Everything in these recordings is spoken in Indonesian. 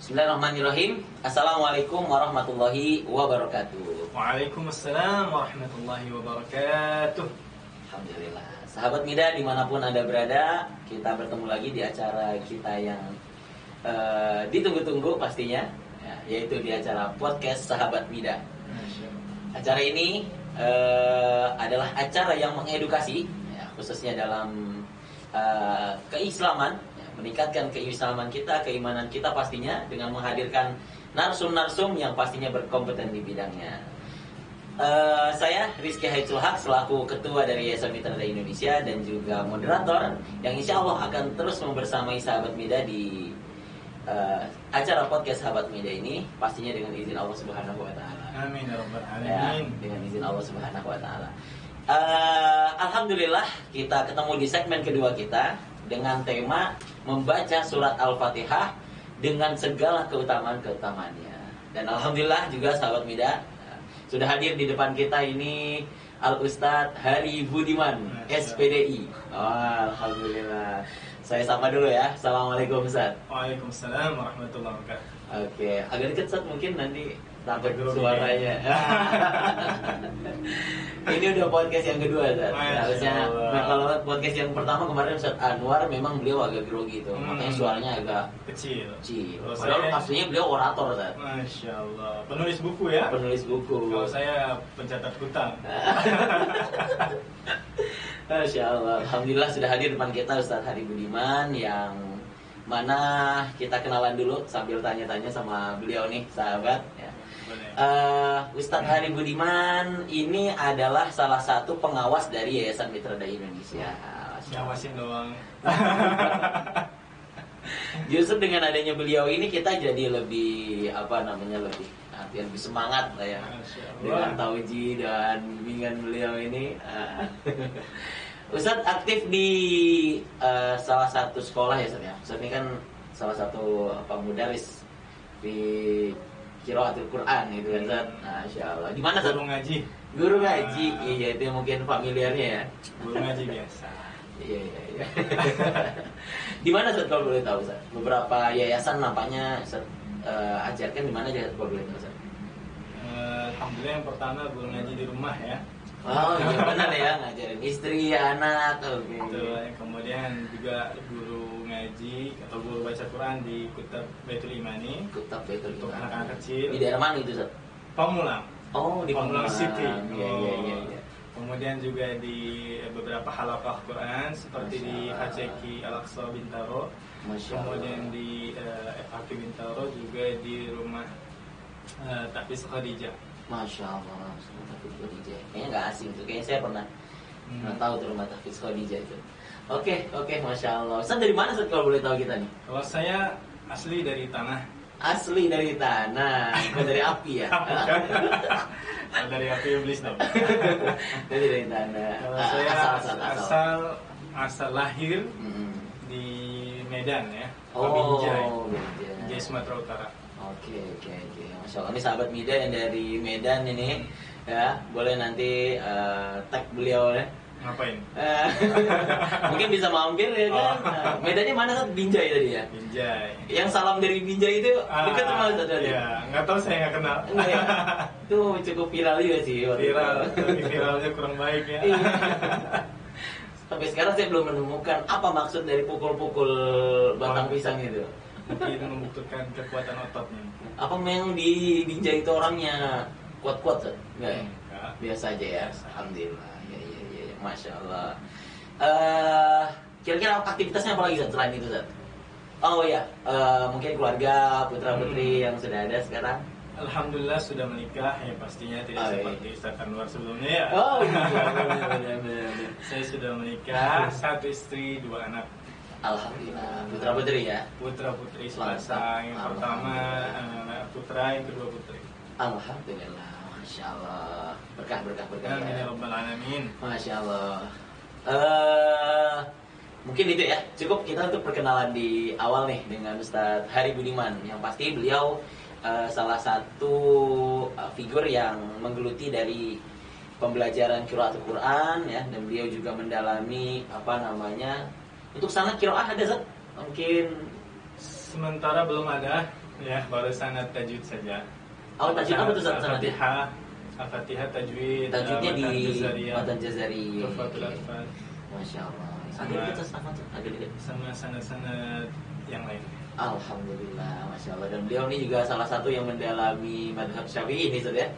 Bismillahirrahmanirrahim. Assalamualaikum warahmatullahi wabarakatuh. Waalaikumsalam warahmatullahi wabarakatuh. Alhamdulillah. Sahabat Mida dimanapun Anda berada, kita bertemu lagi di acara kita yang ditunggu-tunggu pastinya, ya, yaitu di acara podcast Sahabat Mida. Acara ini adalah acara yang mengedukasi, ya, khususnya dalam keislaman, ya, meningkatkan keislaman kita, keimanan kita pastinya dengan menghadirkan narsum-narsum yang pastinya berkompeten di bidangnya. Saya Rizky Haidsul Haq selaku ketua dari Yayasan Mitra Dai Indonesia dan juga moderator yang insya Allah akan terus membersamai sahabat Mida di acara podcast sahabat Mida ini, pastinya dengan izin Allah Subhanahu Wa Taala. Amin ya rabbal alamin. Ya, dengan izin Allah Subhanahu Wa Taala. Alhamdulillah kita ketemu di segmen kedua kita dengan tema membaca surat Al-Fatihah dengan segala keutamaan-keutamaannya. Dan alhamdulillah juga sahabat Mida sudah hadir di depan kita ini Al-Ustadz Hari Budiman, SPDI. Alhamdulillah. Saya sapa dulu ya. Assalamualaikum Ustadz. Waalaikumsalam warahmatullahi wabarakatuh. Oke, agak dekat Ustadz mungkin nanti takut Agak suaranya. Ini udah podcast yang kedua Ustadz. Harusnya kalau podcast yang pertama kemarin Ustadz Anwar memang beliau agak grogi tuh. Makanya suaranya agak Kecil. Padahal aslinya beliau orator Ustadz. Masya Allah. Penulis buku ya? Penulis buku. Kalau saya pencatat hutang. Masya Allah. Alhamdulillah sudah hadir depan kita Ustadz Hari Budiman, yang mana kita kenalan dulu sambil tanya-tanya sama beliau nih sahabat ya. Ustadz Hari Budiman ini adalah salah satu pengawas dari Yayasan Mitra Dai Indonesia. Ngawasin doang. Justru dengan adanya beliau ini kita jadi lebih lebih semangat lah ya dengan tauji dan bimbingan beliau ini. Ustadz aktif di salah satu sekolah ya Ustadz ya. Ustadz ini kan salah satu mudaris di Qiraatul Quran gitu kan Ustadz. Masya Allah. Di mana Ustadz? Guru ngaji. Guru ngaji. Iya, itu mungkin familiarnya ya. Guru ngaji biasa. Iya. Di mana Ustadz kalau boleh tahu Ustadz? Beberapa yayasan nampaknya Ustadz ajarkan di mana aja kalau boleh tahu Ustadz? Alhamdulillah yang pertama guru ngaji di rumah ya. Oh iya benar ya, ngajarin istri, anak, Betul. Kemudian juga guru ngaji atau guru baca Quran di Kutab Baitul Imani. Kutab Baitul untuk Imani. anak-anak kecil. Di daerah mana itu Ustadz? Pamulang. Oh di Pamulang City. Iya. Kemudian juga di beberapa halaqah Quran seperti di HCQ Al-Aqsa Bintaro. Kemudian di FHQ Bintaro, juga di rumah Tahfiz Khadijah. Masya Allah, rumah Tahfiz Khadijah. Kayaknya nggak asing tuh, kayaknya saya pernah tahu tuh rumah Tahfiz Khadijah itu. Oke, Masya Allah. Ustaz dari mana Ustaz kalau boleh tahu kita nih? Kalau saya asli dari tanah. Asli dari tanah, bukan dari api ya? Dari api iblis dong. Dari tanah. Kalau saya asal lahir di Medan ya. Binjai. Binjai Sumatera Utara. Oke. Masya Allah, ini sahabat Mida yang dari Medan ini ya, boleh nanti tag beliau ya. Ngapain? Mungkin bisa mampir ya kan. Medannya mana kan? Binjai tadi ya. Binjai. Yang salam dari Binjai itu dekat sama Ustaz tadi. Iya, nggak tahu, saya nggak kenal. Ya. Itu cukup viral juga sih. Viral, tapi viralnya kurang baik ya. Iya. Sampai sekarang saya belum menemukan apa maksud dari pukul-pukul batang pisang itu. Mungkin membutuhkan kekuatan ototnya. Apa memang di Binjai itu orangnya kuat-kuat Ustaz? Enggak ya? Enggak. Biasa aja ya. Alhamdulillah. Ya. Masya Allah. Kira-kira aktivitasnya apa lagi Ustaz selain itu Ustaz? Oh ya, mungkin keluarga, putra-putri yang sudah ada sekarang. Alhamdulillah sudah menikah ya, pastinya tidak seperti Ustaz Anwar sebelumnya ya. Oh iya, benar. Saya sudah menikah, 1 istri, 2 anak. Alhamdulillah, putra-putri ya. Putra-putri sepasang, yang pertama putra, yang kedua putri. Alhamdulillah, Masya Allah. Berkah. Amin ya rabbal alamin. Masya Allah. Mungkin itu ya, cukup kita untuk perkenalan di awal nih dengan Ustadz Hari Budiman. Yang pasti beliau salah satu figur yang menggeluti dari pembelajaran qiraatul Quran ya, dan beliau juga mendalami untuk sanad qiraah ada Zat? Mungkin sementara belum ada. Ya, baru sanad tajwid saja. Oh, tajwid apa tuh sanadnya? Al-Fatihah tajwid. Tajwidnya di Matan Jazari. Tuhfatul Atfal. Masya Allah. Agak kita sama tuh, agak dikit. Sama sanad-sanad yang lain. Alhamdulillah, Masya Allah. Dan beliau ini juga salah satu yang mendalami madhab Syafi'i ini, Ustaz ya?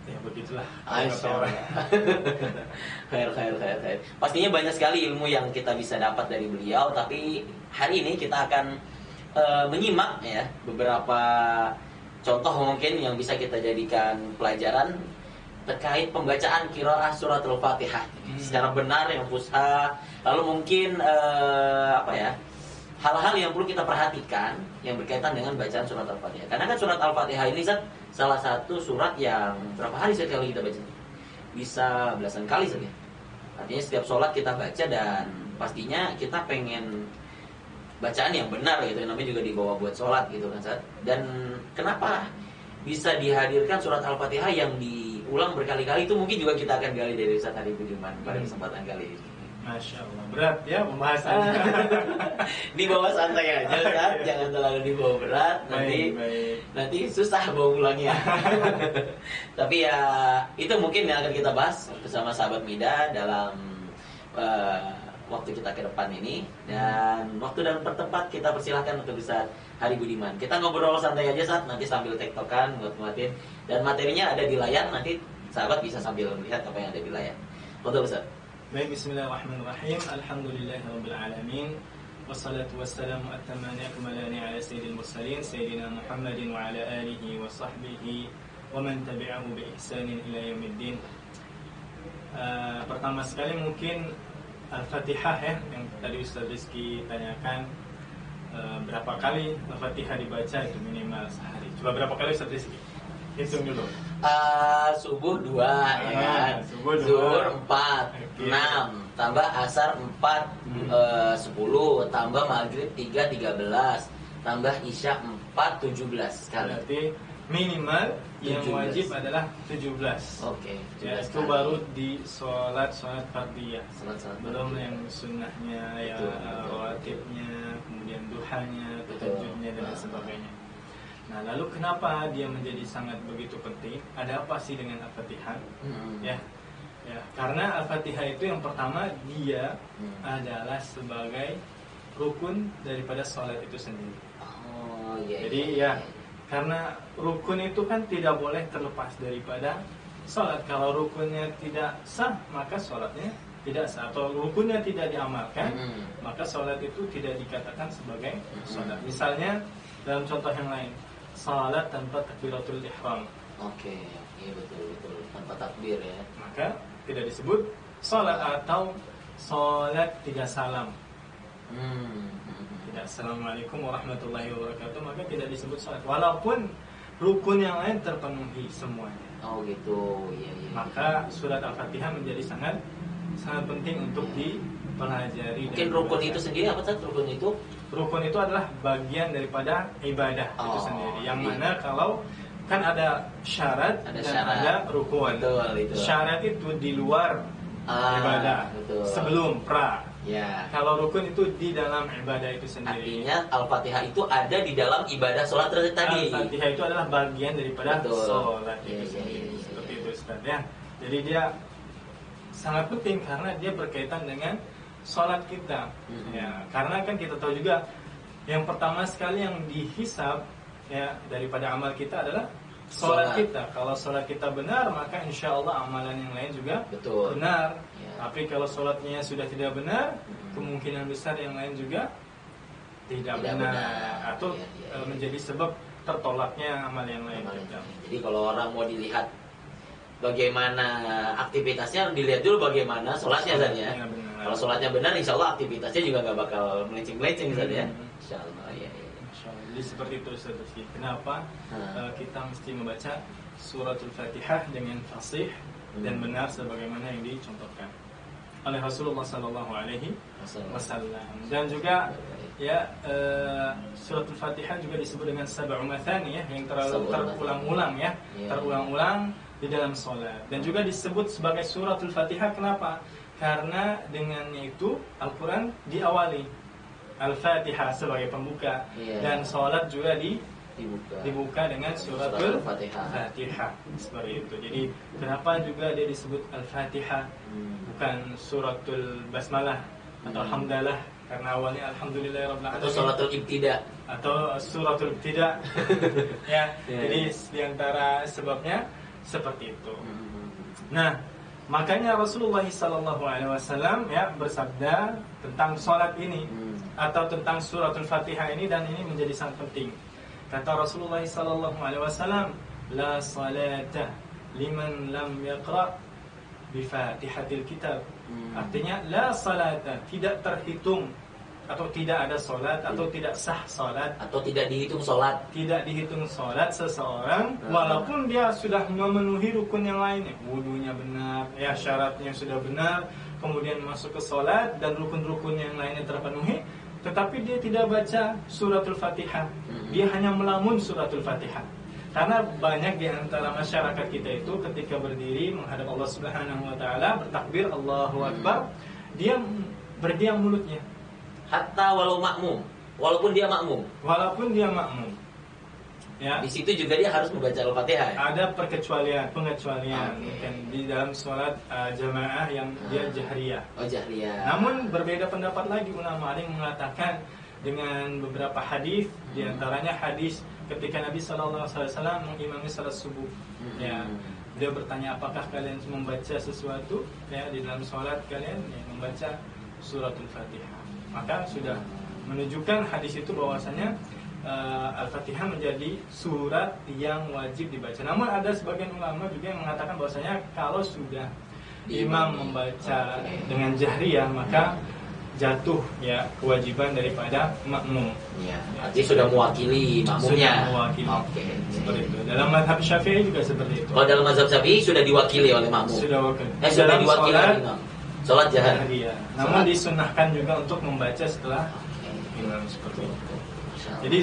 Ya begitulah. Khair. Pastinya banyak sekali ilmu yang kita bisa dapat dari beliau. Tapi hari ini kita akan menyimak ya beberapa contoh mungkin yang bisa kita jadikan pelajaran terkait pembacaan qiraah surat Al-Fatihah secara benar yang fusha. Lalu mungkin hal-hal yang perlu kita perhatikan yang berkaitan dengan bacaan surat Al-Fatihah. Karena kan surat Al-Fatihah ini salah satu surat yang berapa hari sekali kita baca? Bisa belasan kali saja. Artinya setiap sholat kita baca dan pastinya kita pengen bacaan yang benar gitu. Namanya juga dibawa buat sholat gitu kan, Ustaz. Dan kenapa bisa dihadirkan surat Al-Fatihah yang diulang berkali-kali, itu mungkin juga kita akan gali dari Ustaz Hari Budiman pada kesempatan kali ini. Masya Allah, berat ya pembahasannya. Dibawa santai aja, Ustaz. Jangan terlalu dibawa berat. Nanti susah bawa pulangnya. Tapi ya itu mungkin yang akan kita bahas bersama sahabat Mida dalam waktu kita ke depan ini. Dan waktu dan tempat kita persilahkan untuk Ustaz Hari Budiman. Kita ngobrol santai aja, Ustaz. Nanti sambil tektokan, nguat-nguatin. Dan materinya ada di layar. Nanti sahabat bisa sambil melihat apa yang ada di layar. Betul, Ustaz. Baik, bismillahirrahmanirrahim. Alhamdulillahirabbil alamin. Wassalatu wassalamu at-tamani akmalani ala sayyidil mursalin sayyidina Muhammadin wa ala alihi wa sahbihi wa man tabi'ahu bi ihsanin ila yaumiddin. Pertama sekali mungkin Al-Fatihah ya, yang tadi Ustaz Rizky tanyakan, berapa kali Al-Fatihah dibaca itu minimal sehari. Coba berapa kali Ustaz Rizky? Hitung dulu. Subuh 2 ya kan. Zuhur 4, 6, tambah asar 4, 10, tambah maghrib 3, 13, tambah isya 4, 17 sekali. Berarti minimal 17. Yang wajib adalah 17. Oke. Ya, itu baru di sholat fardiyah. Salat belum yang sunnahnya, ya rawatibnya, kemudian duhanya, tahajudnya dan sebagainya. Nah, lalu kenapa dia menjadi sangat begitu penting? Ada apa sih dengan Al-Fatihah? Ya, karena Al-Fatihah itu yang pertama dia adalah sebagai rukun daripada sholat itu sendiri. Oh iya. Jadi karena rukun itu kan tidak boleh terlepas daripada sholat. Kalau rukunnya tidak sah, maka sholatnya tidak sah. Atau rukunnya tidak diamalkan, maka sholat itu tidak dikatakan sebagai sholat. Misalnya dalam contoh yang lain, salat tanpa takbiratul ihram. Oke, iya betul tanpa takbir ya. Maka tidak disebut salat, atau salat tidak salam. Tidak assalamualaikum warahmatullahi wabarakatuh, maka tidak disebut salat. Walaupun rukun yang lain terpenuhi semuanya. Oh gitu, iya. Maka surat Al-Fatihah menjadi sangat penting untuk dipelajari. Mungkin rukun itu sendiri apa sih rukun itu? Rukun itu adalah bagian daripada ibadah itu sendiri. Yang mana kalau kan ada syarat dan ada rukun. Betul, itu. Syarat itu di luar ibadah, betul. Sebelum pra. Ya. Kalau rukun itu di dalam ibadah itu sendiri. Artinya Al-Fatihah itu ada di dalam ibadah sholat tadi. Al-Fatihah itu adalah bagian daripada sholat itu Iya. sendiri. Seperti itu, Ustaz ya. Jadi dia sangat penting karena dia berkaitan dengan sholat kita. Ya, karena kan kita tahu juga yang pertama sekali yang dihisab ya daripada amal kita adalah sholat kita. Kalau sholat kita benar, maka insya Allah amalan yang lain juga benar. Ya. Tapi kalau sholatnya sudah tidak benar, kemungkinan besar yang lain juga tidak benar. Atau menjadi sebab tertolaknya amal yang lain. Jadi kalau orang mau dilihat bagaimana aktivitasnya, dilihat dulu bagaimana sholatnya saja. Kalau sholatnya benar, insya Allah aktivitasnya juga nggak bakal melenceng-melenceng saja. Insya Allah, ya. Jadi seperti itu, Ustaz. Kenapa kita mesti membaca suratul Fatihah dengan fasih dan benar sebagaimana yang dicontohkan oleh Rasulullah Sallallahu Alaihi Wasallam. Dan juga suratul Fatihah juga disebut dengan sab'u mathani ya, yang terulang-ulang ya, terulang-ulang di dalam sholat. Dan juga disebut sebagai suratul Fatihah. Kenapa? Karena dengannya itu Al-Quran diawali. Al-Fatihah sebagai pembuka, dan sholat juga dibuka dengan suratul Fatihah. Seperti itu. Jadi kenapa juga dia disebut Al-Fatihah, bukan suratul Basmalah atau Hamdalah, karena awalnya Alhamdulillahirabbil alamin, atau suratul Ibtida atau suratul Ibtida. Ya, jadi diantara sebabnya seperti itu. Nah, makanya Rasulullah SAW ya bersabda tentang sholat ini atau tentang suratul Fatihah ini, dan ini menjadi sangat penting. Kata Rasulullah SAW, la salata liman lam yaqra bi Fatihatil Kitab. Artinya la salata, tidak terhitung atau tidak ada solat atau tidak sah solat atau tidak dihitung solat, seseorang walaupun dia sudah memenuhi rukun yang lainnya, wudunya benar, ya syaratnya sudah benar, kemudian masuk ke solat dan rukun-rukun yang lainnya terpenuhi, tetapi dia tidak baca suratul Fatihah, dia hanya melamun suratul Fatihah. Karena banyak di antara masyarakat kita itu ketika berdiri menghadap Allah Subhanahu wa taala bertakbir Allahu Akbar, dia berdiam mulutnya. Hatta walaupun dia makmum. Ya. Di situ juga dia harus membaca Al-Fatihah. Ya? Ada pengecualian mungkin di dalam sholat jamaah yang dia jahriyah. Oh, jahriyah. Namun berbeda pendapat lagi ulama, ada yang mengatakan dengan beberapa hadis, di antaranya hadis ketika Nabi sallallahu alaihi wasallam mengimami salat subuh. Ya. Dia bertanya, apakah kalian membaca sesuatu ya di dalam sholat kalian, ya, membaca suratul Fatihah. Maka sudah menunjukkan hadis itu bahwasanya Al-Fatihah menjadi surat yang wajib dibaca. Namun ada sebagian ulama juga yang mengatakan bahwasanya kalau sudah imam membaca dengan jahriyah, maka jatuh ya kewajiban daripada makmum. Ya, artinya sudah mewakili makmumnya. Seperti itu. Dalam mazhab Syafi'i juga seperti itu. Kalau dalam mazhab Syafi'i sudah diwakili oleh makmum. Sudah diwakili oleh imam. Sholat jahriyah. Namun disunahkan juga untuk membaca setelah imam, seperti itu. Jadi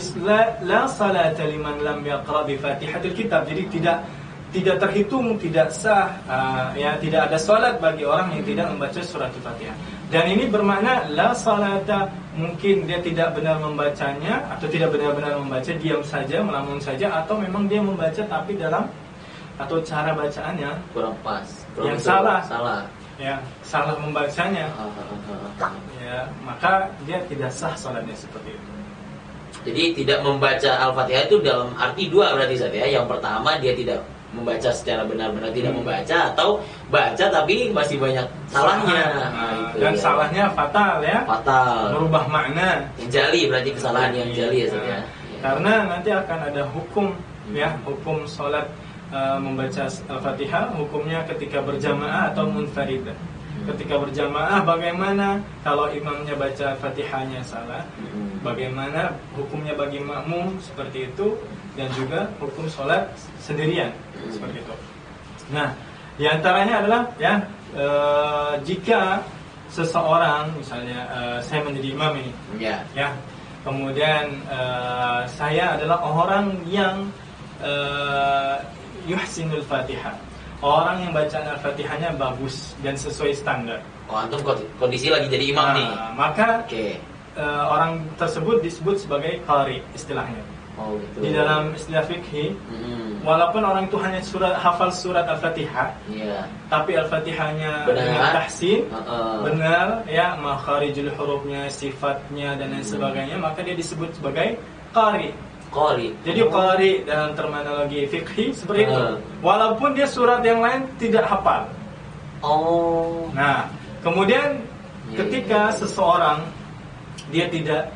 la salata liman lam yaqra bi Fatihatil Kitab. Jadi tidak terhitung, tidak sah, ya tidak ada salat bagi orang yang tidak membaca surat Al-Fatihah. Dan ini bermakna la salata, mungkin dia tidak benar membacanya atau tidak benar-benar membaca, diam saja, melamun saja, atau memang dia membaca tapi dalam atau cara bacaannya kurang pas, yang salah. Ya, salah membacanya. Ya, maka dia tidak sah salatnya seperti itu. Jadi tidak membaca Al-Fatihah itu dalam arti dua berarti saja. Yang pertama dia tidak membaca secara benar-benar, tidak membaca, atau baca tapi masih banyak salahnya. Dan salahnya fatal ya. Fatal. Merubah makna. Yang jali berarti kesalahan yang jali ya saja. Karena nanti akan ada hukum ya, hukum salat membaca Al-Fatihah, hukumnya ketika berjamaah atau munfarid. Ketika berjamaah bagaimana kalau imamnya baca Fatihahnya salah? Bagaimana hukumnya bagi makmum seperti itu, dan juga hukum sholat sendirian seperti itu. Nah, diantaranya adalah ya jika seseorang misalnya saya menjadi imam ini, ya kemudian saya adalah orang yang yuhsinul Fatihah, orang yang bacaan Al-Fatihahnya bagus dan sesuai standar. Oh, antum kondisi lagi jadi imam nih. Maka orang tersebut disebut sebagai qari istilahnya. Oh, gitu. Di dalam istilah fikih, walaupun orang itu hanya hafal surat Al-Fatihah, tapi Al-Fatihahnya dengan tahsin, benar ya, makharijul hurufnya, sifatnya dan lain sebagainya, maka dia disebut sebagai qari. Jadi qari dalam terminologi fikih seperti itu. Walaupun dia surat yang lain tidak hafal. Nah, kemudian ketika seseorang dia tidak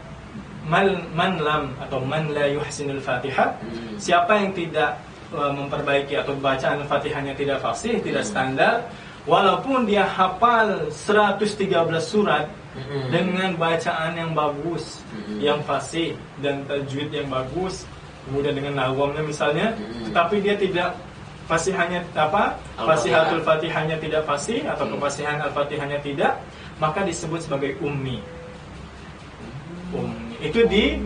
man lam atau man la yuhsinul Fatihah, siapa yang tidak memperbaiki atau bacaan Fatihahnya tidak fasih, tidak standar, walaupun dia hafal 113 surat dengan bacaan yang bagus, yang fasih dan tajwid yang bagus, kemudian dengan nahwamnya misalnya, tetapi dia tidak fasihannya fasihatul Fatihahnya tidak fasih atau kefasihan Al-Fatihahnya tidak, maka disebut sebagai ummi. Itu di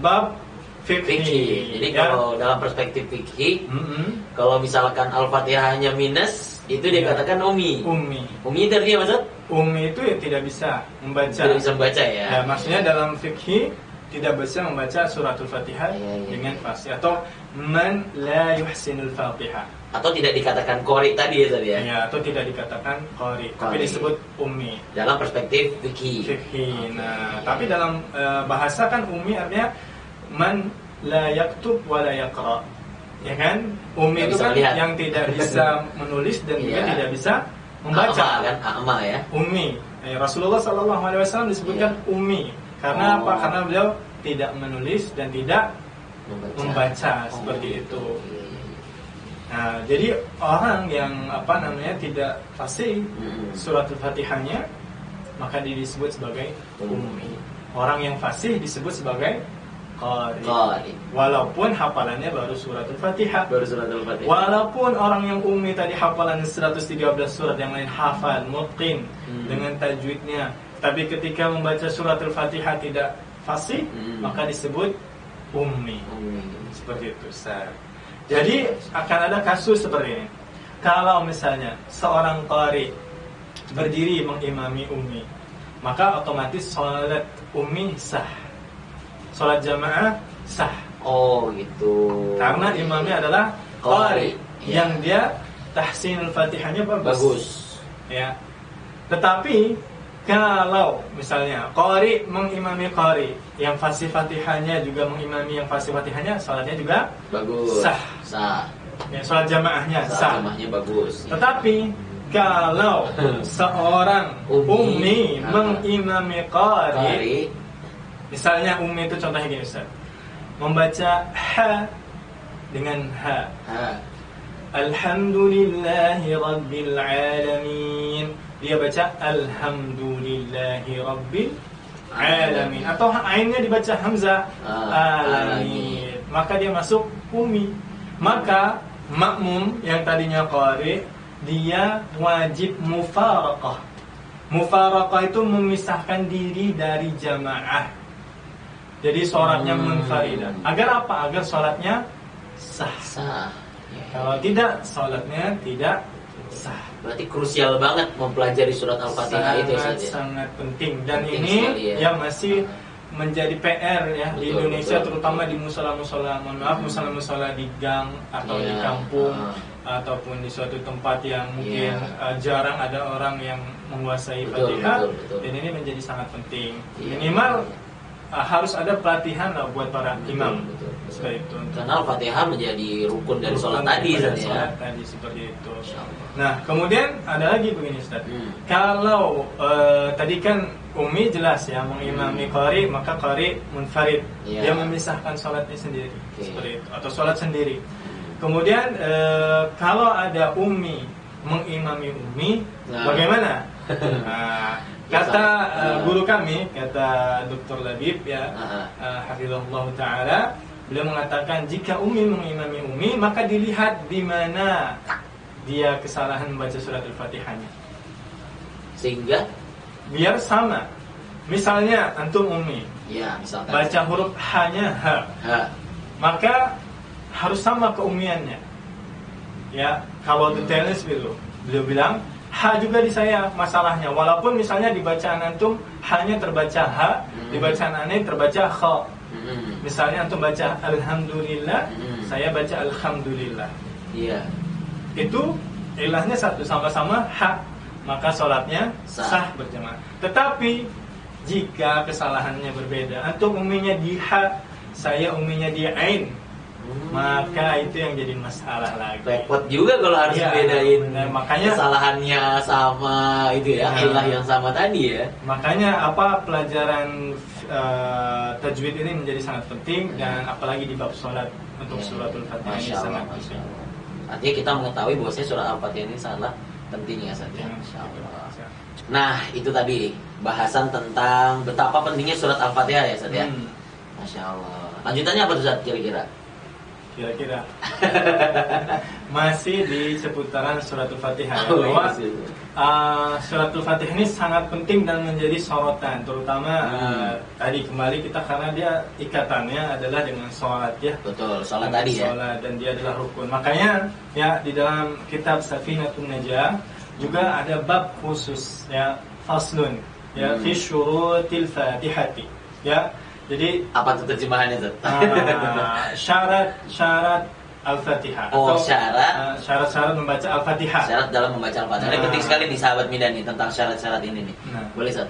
bab fikih. Jadi kalau dalam perspektif fikih, kalau misalkan Al-Fatihahnya minus, Itu dikatakan ummi. Ummi itu artinya maksud? Ummi itu ya tidak bisa membaca. Tidak bisa membaca ya. Ya, maksudnya dalam fikih tidak bisa membaca suratul Fatihah dengan fasih, atau man la yuhsinul Fatihah. Atau tidak dikatakan qari tadi ya tadi ya. Ya, atau tidak dikatakan qari, tapi disebut ummi. Dalam perspektif fikih. Nah, tapi dalam bahasa kan ummi artinya man la yaktub wa la yaqra. Ya kan? Ummi itu kan melihat, yang tidak bisa menulis dan juga tidak bisa membaca. A'ma kan? A'ma ya. Ummi. Rasulullah SAW disebutkan ummi. Karena apa? Karena beliau tidak menulis dan tidak membaca seperti itu. Nah, jadi orang yang tidak fasih suratul Fatihahnya, maka dia disebut sebagai ummi. Orang yang fasih disebut sebagai qari. Walaupun hafalannya baru suratul Fatihah. Walaupun orang yang ummi tadi hafalannya 113 surat, yang lain hafal, mutqin dengan tajwidnya, tapi ketika membaca suratul Fatihah tidak fasih, maka disebut ummi. Seperti itu, Ustaz. Jadi akan ada kasus seperti ini. Kalau misalnya seorang qari berdiri mengimami ummi, maka otomatis sholat ummi sah, sholat jamaah sah. Oh gitu. Karena imamnya adalah qari, yang dia tahsinul Fatihahnya bagus. Ya. Tetapi kalau misalnya qari mengimami qari, yang fasih Fatihahnya juga mengimami yang fasih Fatihahnya, sholatnya juga bagus. Sah. Ya, sholat jamaahnya sah. Jamaahnya bagus. Tetapi kalau seorang ummi mengimami qari, misalnya ummi itu contohnya gini, Ustaz. Membaca ha dengan ha. Alhamdulillahi rabbil alamin. Dia baca alhamdulillahi rabbil alamin, atau ainnya dibaca hamzah alamin, maka dia masuk ummi. Maka makmum yang tadinya qari, dia wajib mufaraqah. Mufaraqah itu memisahkan diri dari jamaah. Jadi sholatnya munfaridah. Agar apa? Agar sholatnya sah. Kalau tidak, sholatnya tidak sah. Berarti krusial banget mempelajari surat Al-Fatihah itu sangat penting. Dan penting ini yang masih menjadi PR ya di Indonesia, terutama di musola-musola, musola-musola di gang atau di kampung ataupun di suatu tempat yang mungkin jarang ada orang yang menguasai Fatihah. Dan ini menjadi sangat penting. Minimal harus ada pelatihan lah buat para imam. Seperti itu. Karena Al-Fatihah menjadi rukun dari sholat tadi, sholat tadi seperti itu. Nah, kemudian ada lagi begini, Ustaz. Kalau tadi kan ummi jelas ya mengimami qari, maka qari munfarid. Dia memisahkan sholatnya sendiri. Seperti itu, atau sholat sendiri. Kemudian kalau ada ummi mengimami ummi, bagaimana? Nah, kata guru kami, kata Dr. Labib ya, hafizahullah taala, beliau mengatakan jika ummi mengimami ummi, maka dilihat di mana dia kesalahan membaca surat Al-Fatihahnya, sehingga biar sama. Misalnya antum ummi, baca huruf h-nya h, maka harus sama keummiannya. Ya, kalau detailnya seperti itu. Beliau bilang ha juga di saya masalahnya, walaupun misalnya di bacaan antum hanya terbaca ha, di bacaan aneh terbaca kha. Misalnya antum baca alhamdulillah, saya baca alhamdulillah. Itu ilahnya satu, sama-sama ha, maka sholatnya sah berjamaah. Tetapi jika kesalahannya berbeda, antum umminya di ha, saya umminya di ain, maka itu yang jadi masalah lagi. Repot juga kalau harus bedain. Makanya kesalahannya sama itu ya, ilah yang sama tadi ya. Makanya pelajaran tajwid ini menjadi sangat penting, dan apalagi di bab sholat untuk suratul Fatihah ini sangat penting. Artinya kita mengetahui bahwasanya surat Al-Fatihah ini sangat penting ya, saja. Nah, itu tadi bahasan tentang betapa pentingnya surat Al-Fatihah ya, saja. Masya Allah. Lanjutannya apa tuh, Ustaz, kira-kira? masih di seputaran suratul Fatihah. Oh, Bahwa iya. suratul Fatihah ini sangat penting dan menjadi sorotan, terutama tadi kembali kita karena dia ikatannya adalah dengan sholat ya. Betul, sholat Dengan tadi ya. sholat, dan dia adalah rukun. Makanya ya di dalam kitab Safinatun Najah juga ada bab khusus ya, faslun ya fi syurutil Fatihati ya. Jadi Apa tuh terjemahannya tuh? syarat Al-Fatihah. Oh, atau syarat-syarat membaca Al-Fatihah. Syarat dalam membaca Al-Fatihah. Ini penting sekali nih sahabat Mida nih tentang syarat-syarat ini nih. Nah. Boleh, Ustaz?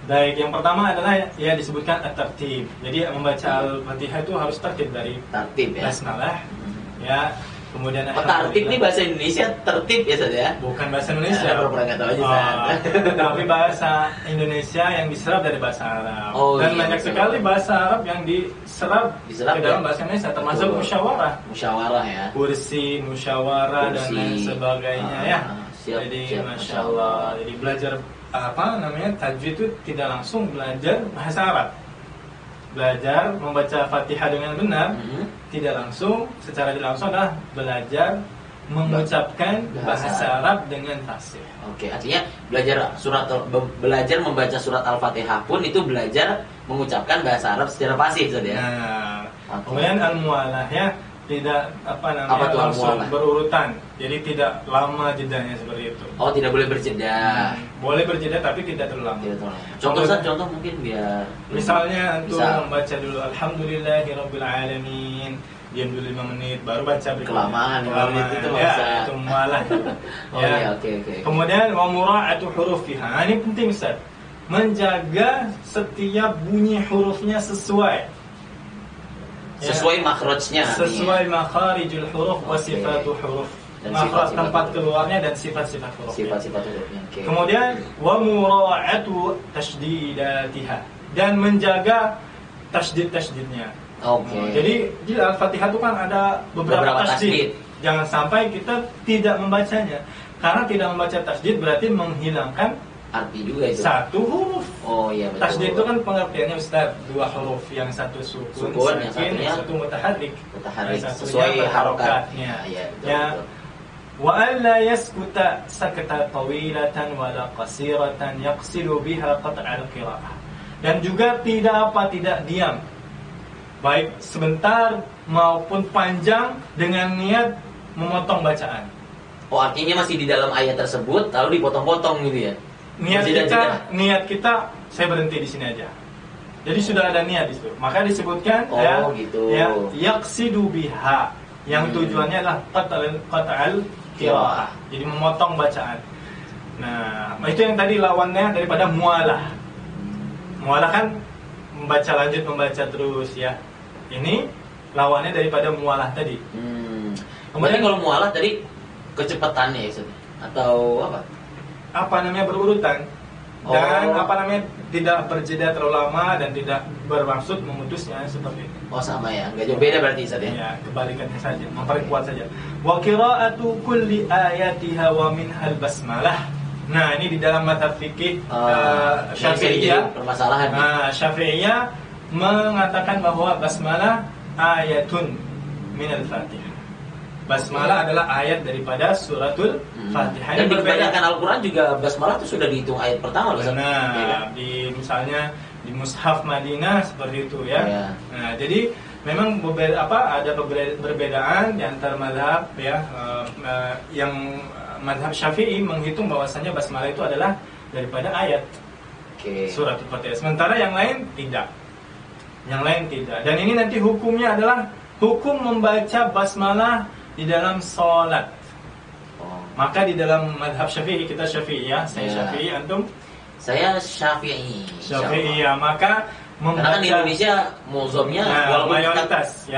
Baik, yang pertama adalah ya disebutkan at-tartib. Jadi membaca Al-Fatihah itu harus tertib dari Tertib ya. basmalah ya. Kemudian Oh, tertib nih bahasa Indonesia tertib ya, Ustaz ya? bukan bahasa Indonesia. Ya, pura-pura nggak tahu aja, Ustaz. Tapi bahasa Indonesia yang diserap dari bahasa Arab. Oh, Dan iya, banyak betul. sekali bahasa Arab yang diserap ke dalam ya? bahasa Indonesia, termasuk Betul. musyawarah. Musyawarah ya. Kursi, musyawarah dan Kursi. lain sebagainya ya. Siap, Jadi siap, masya Allah. Jadi belajar tajwid itu tidak langsung belajar bahasa Arab. Belajar membaca Fatihah dengan benar tidak langsung, secara tidak langsung adalah belajar mengucapkan bahasa Arab dengan fasih. Oke, artinya belajar membaca surat Al-Fatihah pun itu belajar mengucapkan bahasa Arab secara fasih, Ustaz ya. Nah, Oke. kemudian al-mualah ya, tidak Apa namanya tuh langsung al-mualah? berurutan. Jadi tidak lama jedanya seperti itu. Oh, tidak boleh berjeda. Boleh berjeda tapi tidak terlalu lama. Tidak terlalu. Contoh, Ustaz, contoh mungkin biar Misalnya antum Misal. membaca dulu Alhamdulillahirabbil alamin, diam dulu 5 menit baru baca berikutnya. Kelamaan, 5 menit itu ya, masa. itu mualah. Oh iya, oke. Kemudian wa mura'atu hurufiha. Nah, ini penting, Ustaz. Menjaga setiap bunyi hurufnya sesuai. Ya. Sesuai makhrajnya. Sesuai makharijul huruf wa Oke. sifatu huruf. Dan Makhraj sifat-sifat tempat huruf. keluarnya dan sifat-sifat huruf. Sifat-sifat hurufnya. Oke. Kemudian wa mura'atu tasydidatiha, dan menjaga tasydid-tasydidnya. Oke. Jadi di Al-Fatihah itu kan ada beberapa tasydid. Jangan sampai kita tidak membacanya. Karena tidak membaca tasydid berarti menghilangkan Arti juga itu. satu huruf. Oh iya, betul. Tasydid itu kan pengertiannya, Ustaz, 2 huruf, yang satu sukun, Sukun, yang sakin, satunya yang satu mutaharrik. Mutaharrik, Yang satunya sesuai berharokatnya. harokatnya. Iya, betul, Ya. betul. Wa alla yaskuta sakata tawilatan wala qasiratan yaqsidu biha qat'al qira'ah. Dan juga tidak diam, baik sebentar maupun panjang, dengan niat memotong bacaan. Oh, artinya masih di dalam ayat tersebut lalu dipotong-potong gitu ya. Niat kita saya berhenti di sini aja. Jadi sudah ada niat di situ. Maka disebutkan Oh, gitu. ya yaqsidu biha, yang tujuannya adalah qat'al qiraah. Jadi memotong bacaan. Nah, itu yang tadi lawannya daripada mualah. Mualah kan membaca terus ya. Ini lawannya daripada mualah tadi. Kemudian kalau mualah tadi kecepatannya ya, Ustaz? Atau apa? Apa namanya berurutan, dan tidak berjeda terlalu lama dan tidak bermaksud memutusnya, seperti itu. Oh, sama ya. Enggak jauh beda berarti, Ustaz ya. Ya, kebalikannya saja, memperkuat saja. Wa qira'atu kulli ayatiha wa minhal basmalah. Nah, ini di dalam mazhab fikih Syafi'iyah. Permasalahan. Syafi'iyah mengatakan bahwa basmalah ayatun minal Fatihah. Basmalah adalah ayat daripada suratul Fatihah. Dan di kebanyakan Al-Quran juga basmalah itu sudah dihitung ayat pertama loh. Nah, misalnya di Mushaf Madinah seperti itu ya. Ya. Nah, jadi memang ada perbedaan di antara mazhab ya, yang mazhab Syafi'i menghitung bahwasanya basmalah itu adalah daripada ayat suratul Fatihah. Sementara yang lain tidak. Dan ini nanti hukumnya adalah hukum membaca basmalah di dalam sholat. Maka di dalam madhab Syafi'i, kita Syafi'i ya, saya Syafi'i, antum? Saya Syafi'i. Ya, maka membaca. Karena kan di Indonesia mu'zamnya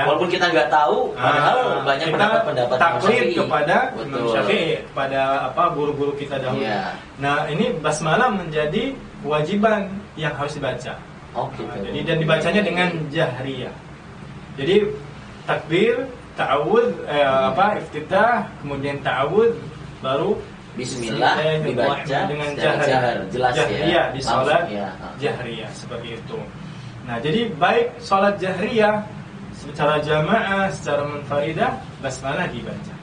walaupun kita nggak tahu, padahal banyak pendapat taklid kepada Imam Syafi'i, kepada guru-guru kita dahulu. Ya. Nah, ini basmalah menjadi kewajiban yang harus dibaca. Jadi dan dibacanya dengan jahriyah. Jadi takbir, ta'awudz, iftitah, kemudian ta'awudz, baru Bismillah dibaca dengan jahar, jelas jahriyah, ya. di salat ya. jahriyah seperti itu. Nah, jadi baik salat jahriyah secara jamaah, secara munfaridah, basmalah dibaca.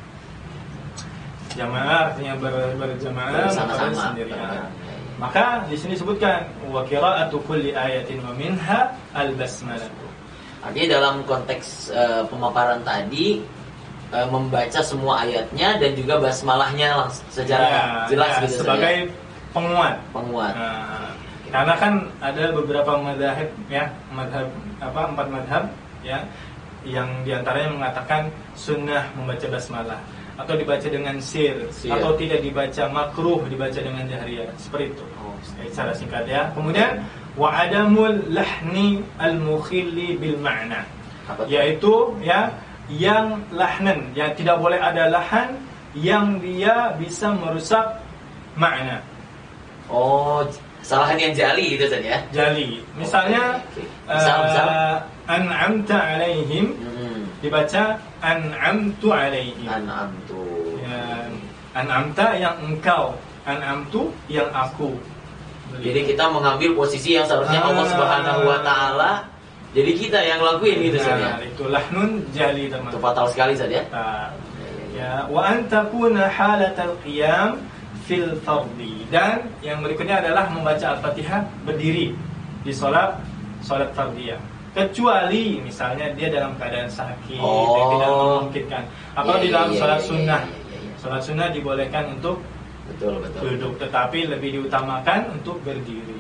Jamaah artinya berjamaah atau bersendirian. Maka di sini disebutkan wa qira'atu kulli ayatin wa minha al-basmalah. Artinya dalam konteks pemaparan tadi membaca semua ayatnya dan juga basmalahnya secara jelas gitu sebagai penguat. Karena kan ada beberapa madhab ya, empat madhab ya, yang diantaranya mengatakan sunnah membaca basmalah atau dibaca dengan sir, atau tidak dibaca makruh, dibaca dengan jahriyah, seperti itu. Secara singkat ya. Kemudian wa adamul lahni al-mukhilli bil ma'na, yaitu ya yang lahnan, yang tidak boleh ada lahan yang dia bisa merusak makna. Kesalahan yang jali gitu saja ya. Jali. Misalnya an'amta alaihim dibaca an'amtu alaihim. An'amtu. Ya, an'amta yang engkau, an'amtu yang aku. Jadi kita mengambil posisi yang seharusnya Allah Subhanahu wa taala, jadi kita yang lakuin gitu saja. Itulah nun jali termasuk. Itu fatal sekali saja. Ya, wa an takuna halatal qiyam fil fardhi. Dan yang berikutnya adalah membaca Al-Fatihah berdiri di salat fardhiyah. Kecuali misalnya dia dalam keadaan sakit dan tidak memungkinkan, atau di dalam salat sunnah. Salat sunnah dibolehkan untuk duduk, tetapi lebih diutamakan untuk berdiri.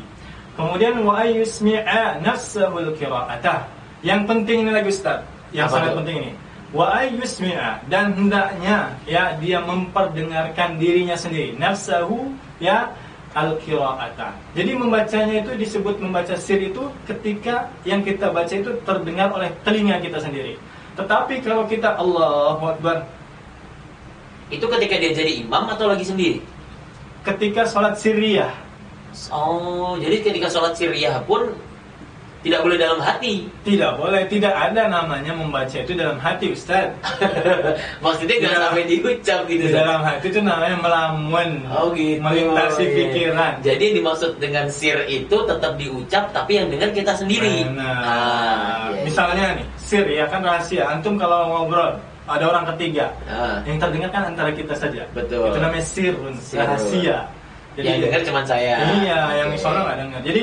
Kemudian wa ayyusmi'a nafsahul qira'atah. Yang penting ini lagi Ustaz, yang sangat penting ini. Wa ayyusmi'a, dan hendaknya ya dia memperdengarkan dirinya sendiri. Nafsahu ya al-qira'atah. Jadi membacanya itu disebut membaca sir itu ketika yang kita baca itu terdengar oleh telinga kita sendiri. Tetapi kalau kita Allahu Akbar, itu ketika dia jadi imam atau lagi sendiri? Ketika sholat sirriyah. Jadi ketika sholat sirriyah pun tidak boleh dalam hati. Tidak boleh, tidak ada namanya membaca itu dalam hati, Ustaz. Maksudnya nggak sampai diucap gitu. Di dalam hati itu namanya melamun, gitu. Melintasi pikiran. Jadi yang dimaksud dengan sir itu tetap diucap, tapi yang dengar kita sendiri. Misalnya nih, sir ya kan rahasia. Antum kalau ngobrol ada orang ketiga, yang terdengar kan antara kita saja. Betul. Itu namanya sirun, rahasia. Jadi yang dengar cuma saya. Iya, yang misalnya nggak dengar. Jadi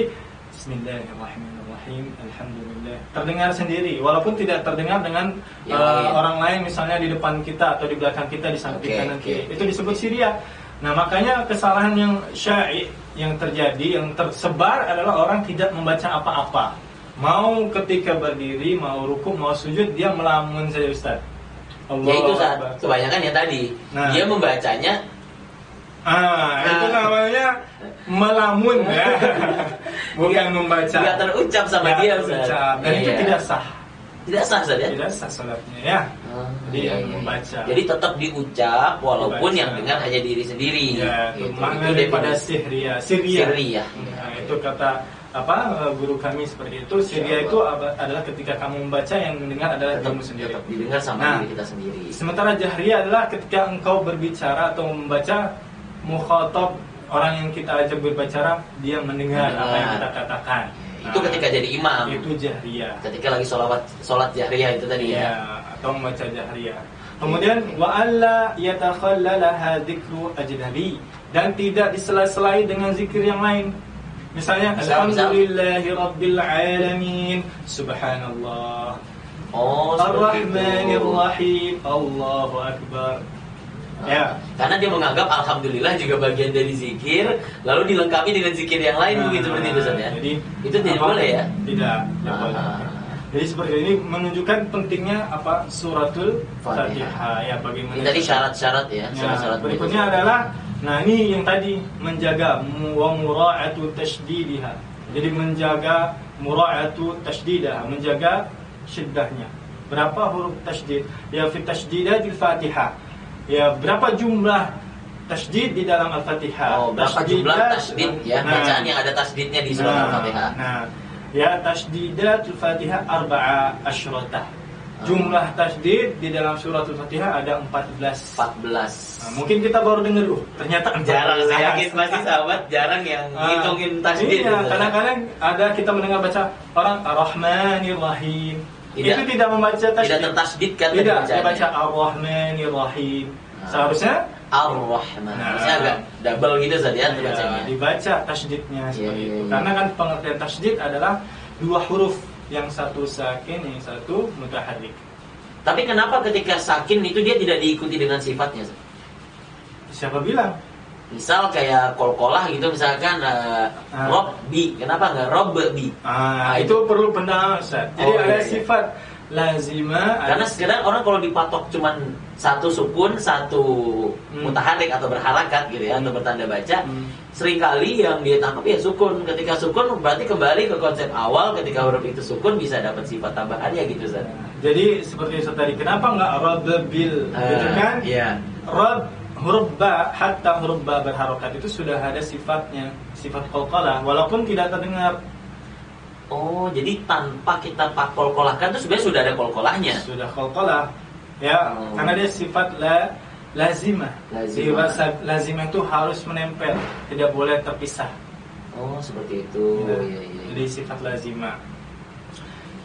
Bismillahirrahmanirrahim, Alhamdulillah, terdengar sendiri, walaupun tidak terdengar dengan orang lain, misalnya di depan kita atau di belakang kita, di samping kanan kiri. Itu disebut siriyah. Nah, makanya kesalahan yang syai' yang terjadi, yang tersebar adalah orang tidak membaca apa-apa. Mau ketika berdiri, mau rukuk, mau sujud, dia melamun saja, Ustaz. Ya itu kebanyakan yang tadi. Dia membacanya itu namanya melamun ya. Bukan membaca. Tidak terucap sama dia, Ustaz. Dan itu tidak sah. Tidak sah saja. Tidak sah salatnya ya. Jadi membaca. Jadi tetap diucap walaupun yang dengar hanya diri sendiri. Ya, itu makna daripada sirriyah. Nah, itu kata guru kami seperti itu. Sirriyah itu adalah ketika kamu membaca, yang mendengar adalah kamu sendiri. Tetap didengar sama diri kita sendiri. Sementara jahriyah adalah ketika engkau berbicara atau membaca, mukhatab, orang yang kita ajak berbicara, dia mendengar apa yang kita katakan. Itu ketika jadi imam. Itu jahriyah. Ketika lagi sholat jahriyah itu tadi ya. Atau membaca jahriyah. Kemudian wa alla yatakhallalaha dzikru ajnabi, dan tidak disela-selai dengan zikir yang lain. Misalnya alhamdulillahirabbil alamin, subhanallah, ar-rahmanir rahim, Allahu akbar. Ya, karena dia menganggap alhamdulillah juga bagian dari zikir, lalu dilengkapi dengan zikir yang lain begitu, seperti itu saja. Jadi itu tidak boleh ya? Tidak boleh. Jadi seperti ini menunjukkan pentingnya suratul Fatihah ya, bagaimana. Ini tadi syarat-syarat ya. Syarat berikutnya adalah ini yang tadi menjaga wa mura'atu tasdidiha. Jadi menjaga mura'atu tasdidah, menjaga syiddahnya. Berapa huruf tasdid? Ya fi tasdidatil Fatihah. Ya, berapa jumlah tasdid di dalam Al-Fatihah? Berapa jumlah tasdid ya? Bacaan yang ada tasdidnya di surat Al-Fatihah. Ya, tasdidatul Fatihah arba'a asyrotah. Jumlah tasdid di dalam surat Al-Fatihah ada 14. Mungkin kita baru dengar, ternyata jarang. Saya yakin pasti sahabat jarang yang ngitungin tasdid. Iya, kadang-kadang ada kita mendengar baca orang Ar-Rahmanir Rahim. Itu tidak membaca tasdid. Tidak tertasdid kan? Tidak, dibaca Ar-Rahmanir Rahim. Seharusnya Ar-Rahman. Harusnya agak double gitu Ustaz ya bacanya. Dibaca tasydidnya seperti itu. Iya. Karena kan pengertian tasydid adalah dua huruf, yang satu sakin, yang satu mutaharrik. Tapi kenapa ketika sakin itu dia tidak diikuti dengan sifatnya? Siapa bilang? Misal kayak kolkolah gitu misalkan Robbi, kenapa nggak Robbi? Itu perlu pendalaman Ustaz. Jadi ada sifat lazimah. Karena sekarang orang kalau dipatok cuman satu sukun, satu mutaharrik atau berharakat gitu ya, atau bertanda baca, seringkali yang dia tangkap ya sukun. Ketika sukun berarti kembali ke konsep awal, ketika huruf itu sukun bisa dapat sifat tambahannya gitu Ustaz. Jadi seperti Ustaz tadi, kenapa nggak Rabbil gitu kan? Iya. Huruf ba, hatta huruf ba berharokat itu sudah ada sifatnya, sifat qalqalah walaupun tidak terdengar. Oh, jadi tanpa kita kolkolahkan itu sebenarnya sudah ada kolkolahnya. Sudah qalqalah. Ya, karena dia sifat lazimah. Sifat lazimah itu harus menempel, tidak boleh terpisah. Oh, seperti itu. Ya. Iya. Jadi sifat lazimah.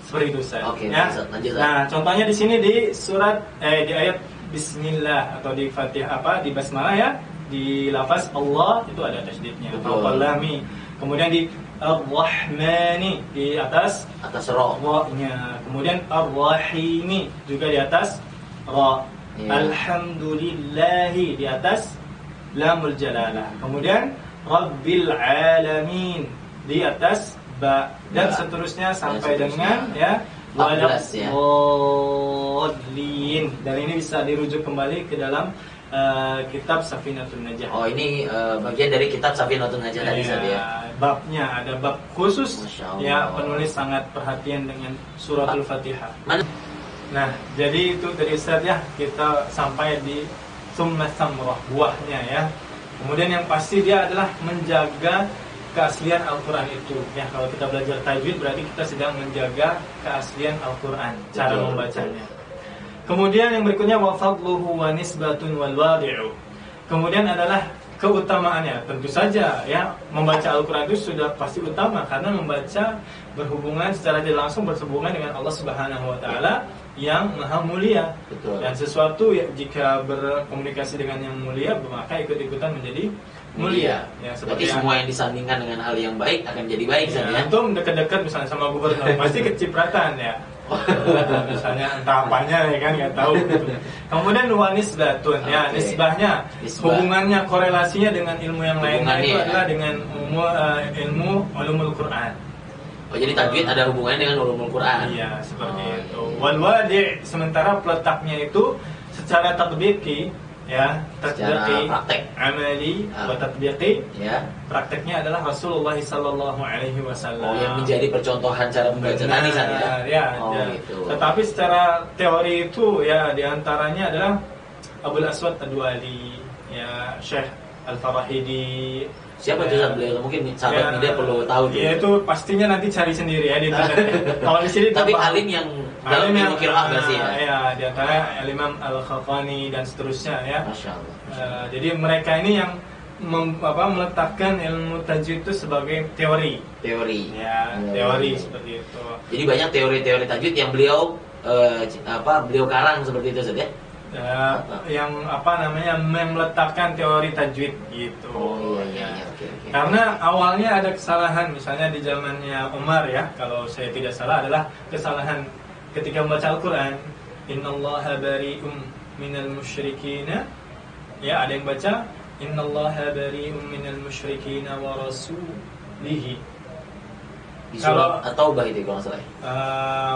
Seperti itu Ustaz. Oke, ya. lanjut. Nah, contohnya di sini di surat di ayat Bismillah atau di Fatihah di basmalah ya, di lafaz Allah itu ada tasydidnya. Al-Qalami. Kemudian di Ar-Rahmani di atas ra-nya. Kemudian Ar-Rahimi juga di atas ra. Alhamdulillahi di atas lamul jalalah. Kemudian Rabbil alamin di atas ba, dan seterusnya sampai dengan ya Waladhdallin. Dan ini bisa dirujuk kembali ke dalam kitab Safinatun Najah. Oh, ini bagian dari kitab Safinatun Najah tadi ya. Babnya ada bab khusus ya, penulis sangat perhatian dengan suratul Fatihah. Nah, jadi itu dari Ustaz ya, kita sampai di summa samrah, buahnya ya. Kemudian yang pasti dia adalah menjaga keaslian Al-Quran itu ya. Kalau kita belajar tajwid berarti kita sedang menjaga keaslian Al-Quran, cara membacanya. Kemudian yang berikutnya wa fadluhu wa nisbatun wal wadi'u. Kemudian adalah keutamaannya. Tentu saja ya, membaca Al-Quran itu sudah pasti utama karena membaca berhubungan secara tidak langsung bersehubungan dengan Allah Subhanahu wa taala yang maha mulia. Betul. Dan sesuatu ya, jika berkomunikasi dengan yang mulia maka ikut-ikutan menjadi mulia. Ya, seperti semua yang disandingkan dengan hal yang baik akan jadi baik saja. Antum dekat-dekat misalnya sama gubernur pasti kecipratan ya. Misalnya entah apanya ya kan, nggak tahu gitu. Kemudian wanisbatun ya, nisbahnya, hubungannya, korelasinya dengan ilmu yang lainnya itu adalah dengan ilmu ulumul Quran. Oh, jadi tajwid ada hubungannya dengan ulumul Quran. Iya, seperti itu. Wal wadi', sementara peletaknya itu secara tatbiqi ya, tatbiqi praktek amali wa tatbiqi ya, prakteknya adalah Rasulullah sallallahu alaihi wasallam. Oh, yang menjadi percontohan cara membaca tadi ya. Gitu. Tetapi secara teori itu ya, diantaranya adalah Abul Aswad Ad-Duali ya, Syekh Al-Farahidi. Siapa itu beliau? Mungkin sahabat media perlu tahu tuh. Ya, itu pastinya nanti cari sendiri ya di internet. Kalau di sini tapi alim yang dalam ilmu qiraah enggak sih ya? Ya, di antara Imam Al-Khafani dan seterusnya ya. Masya Allah. Jadi mereka ini yang meletakkan ilmu tajwid itu sebagai teori. Ya, teori seperti itu. Jadi banyak teori-teori tajwid yang beliau beliau karang seperti itu saja. Yang meletakkan teori tajwid gitu. Oh iya. Okay. Karena awalnya ada kesalahan, misalnya di zamannya Umar ya, kalau saya tidak salah adalah kesalahan ketika membaca Al-Quran. Innallaha bari'um minal musyrikina. Ya, ada yang baca Innallaha bari'um minal musyrikina wa rasulihi. Di surat At-Taubah itu kalau nggak salah.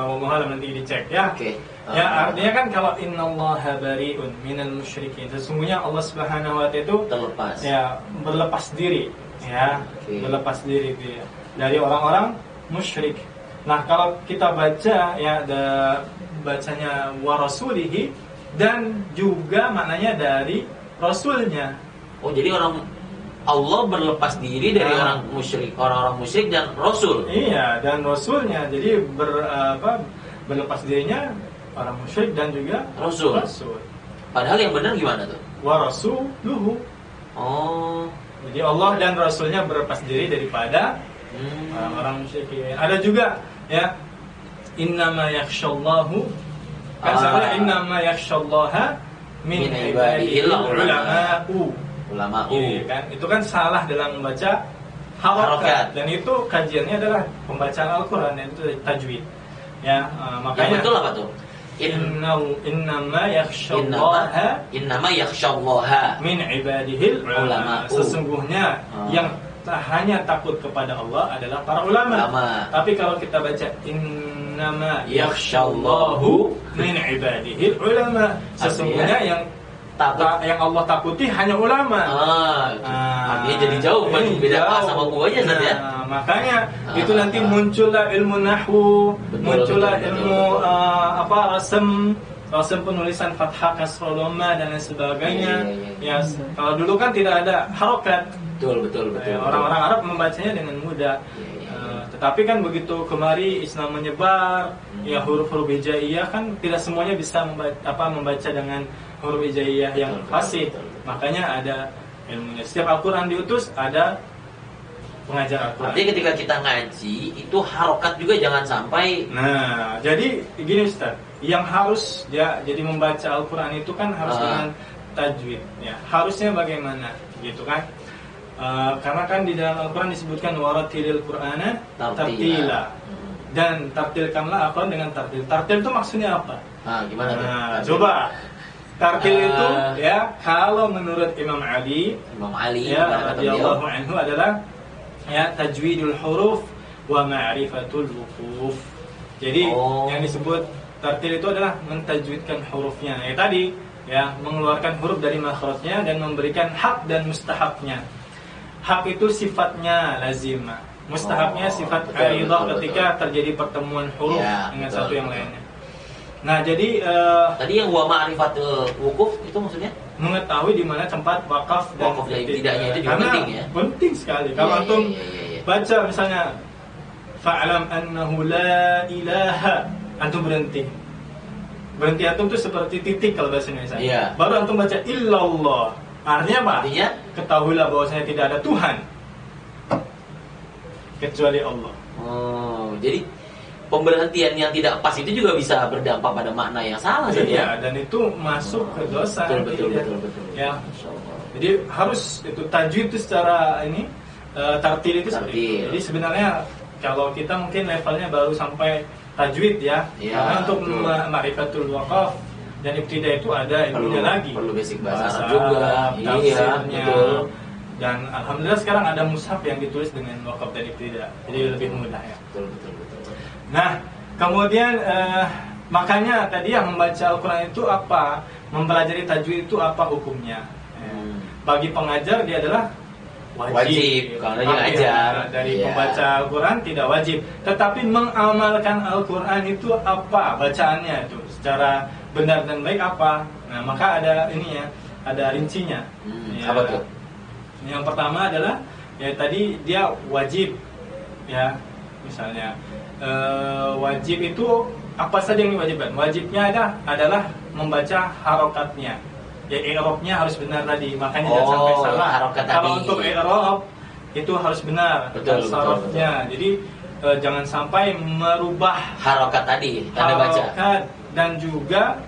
Wallahualam, nanti dicek ya. Oke. Ya, artinya kan kalau innallaha bari'un minal musyrikin, sesungguhnya Allah Subhanahu wa taala itu terlepas. Ya, berlepas diri ya. Berlepas diri dia dari orang-orang musyrik. Nah, kalau kita baca ya, ada bacanya wa rasulihi, dan juga maknanya dari rasulnya. Oh, jadi Allah berlepas diri dari orang-orang musyrik dan Rasul. Iya, dan Rasulnya. Jadi berlepas dirinya orang musyrik dan juga Rasul. Padahal yang benar gimana tuh? Wa rasuluhu. Oh. Jadi Allah dan Rasulnya berlepas diri daripada orang-orang musyrikin. Ada juga ya, innama yakhshallahu, kan sebenarnya innama yakhshallaha min ibadihil ulama'u. Ulama'u. Kan? Itu kan salah dalam membaca harokat. Dan itu kajiannya adalah pembacaan Al-Quran, dan itu tajwid. Ya, makanya yang betul apa tuh? Innama yakhshallaha min ibadihil ulama. Sesungguhnya yang hanya takut kepada Allah adalah para ulama. Tapi kalau kita baca innama yakhshallahu min ibadihil ulama, sesungguhnya yang Allah takuti hanya ulama. Artinya jadi jauh, beda sama gua aja ya. Makanya itu nanti muncullah ilmu nahwu, muncullah ilmu rasam penulisan fathah, kasrah, dhamma dan lain sebagainya. Ya, kalau dulu kan tidak ada harokat. Betul. Orang-orang Arab membacanya dengan mudah. Tetapi kan begitu kemari Islam menyebar, ya huruf-huruf hijaiyah kan tidak semuanya bisa membaca dengan huruf hijaiyah yang fasih. Makanya ada ilmunya. Setiap Al-Quran diutus ada pengajar Al-Quran. Artinya ketika kita ngaji itu harokat juga jangan sampai. Nah, jadi gini Ustaz, yang harus jadi membaca Al-Quran itu kan harus dengan tajwid. Ya, harusnya bagaimana, gitu kan? Karena kan di dalam Al-Quran disebutkan waratilil Qur'ana tartila. Dan tartilkanlah Al-Quran dengan tartil. Tartil itu maksudnya apa? Gimana tuh? Coba. Tartil itu ya, kalau menurut Imam Ali ya radhiyallahu anhu adalah ya tajwidul huruf wa ma'rifatul wuquf. Jadi yang disebut tartil itu adalah mentajwidkan hurufnya. Tadi ya, mengeluarkan huruf dari makhrajnya dan memberikan hak dan mustahaknya. Hak itu sifatnya lazimah, mustahabnya sifat aridah ketika terjadi pertemuan huruf dengan satu yang lainnya. Nah, jadi tadi yang wa ma'rifatul wuquf itu maksudnya mengetahui di mana tempat wakaf dan ibtida'nya itu juga penting ya. Penting sekali. Kalau antum baca misalnya fa'lam annahu la ilaha, antum berhenti. Berhenti antum itu seperti titik kalau bahasa Indonesia. Baru antum baca illallah. Artinya apa? Artinya ketahuilah bahwasanya tidak ada Tuhan kecuali Allah. Jadi pemberhentian yang tidak pas itu juga bisa berdampak pada makna yang salah. Dan itu masuk ke dosa. Betul. Ya. Jadi harus itu tajwid itu secara ini tartil itu seperti itu. Jadi sebenarnya kalau kita mungkin levelnya baru sampai tajwid ya. Karena untuk ma'rifatul waqaf dan ibtida itu ada ilmunya lagi. Perlu basic bahasa Arab juga. Tafsirnya. Dan alhamdulillah sekarang ada mushaf yang ditulis dengan waqaf dan ibtida. Jadi lebih mudah ya. Betul. Nah, kemudian makanya tadi yang membaca Al-Quran itu apa? Mempelajari tajwid itu apa hukumnya? Bagi pengajar dia adalah wajib. Kalau dia ngajar dari pembaca Al-Quran tidak wajib. Tetapi mengamalkan Al-Quran itu apa? Bacaannya itu secara benar dan baik apa? Nah, maka ada ininya, ada rincinya. Apa tuh? Yang pertama adalah ya tadi dia wajib ya, misalnya wajib itu apa saja yang diwajibkan? Wajibnya adalah membaca harokatnya. Ya, i'rabnya harus benar tadi, makanya jangan sampai salah. Kalau untuk i'rab itu harus benar, sarafnya. Jadi jangan sampai merubah harokat tadi, tanda baca. Harokat dan juga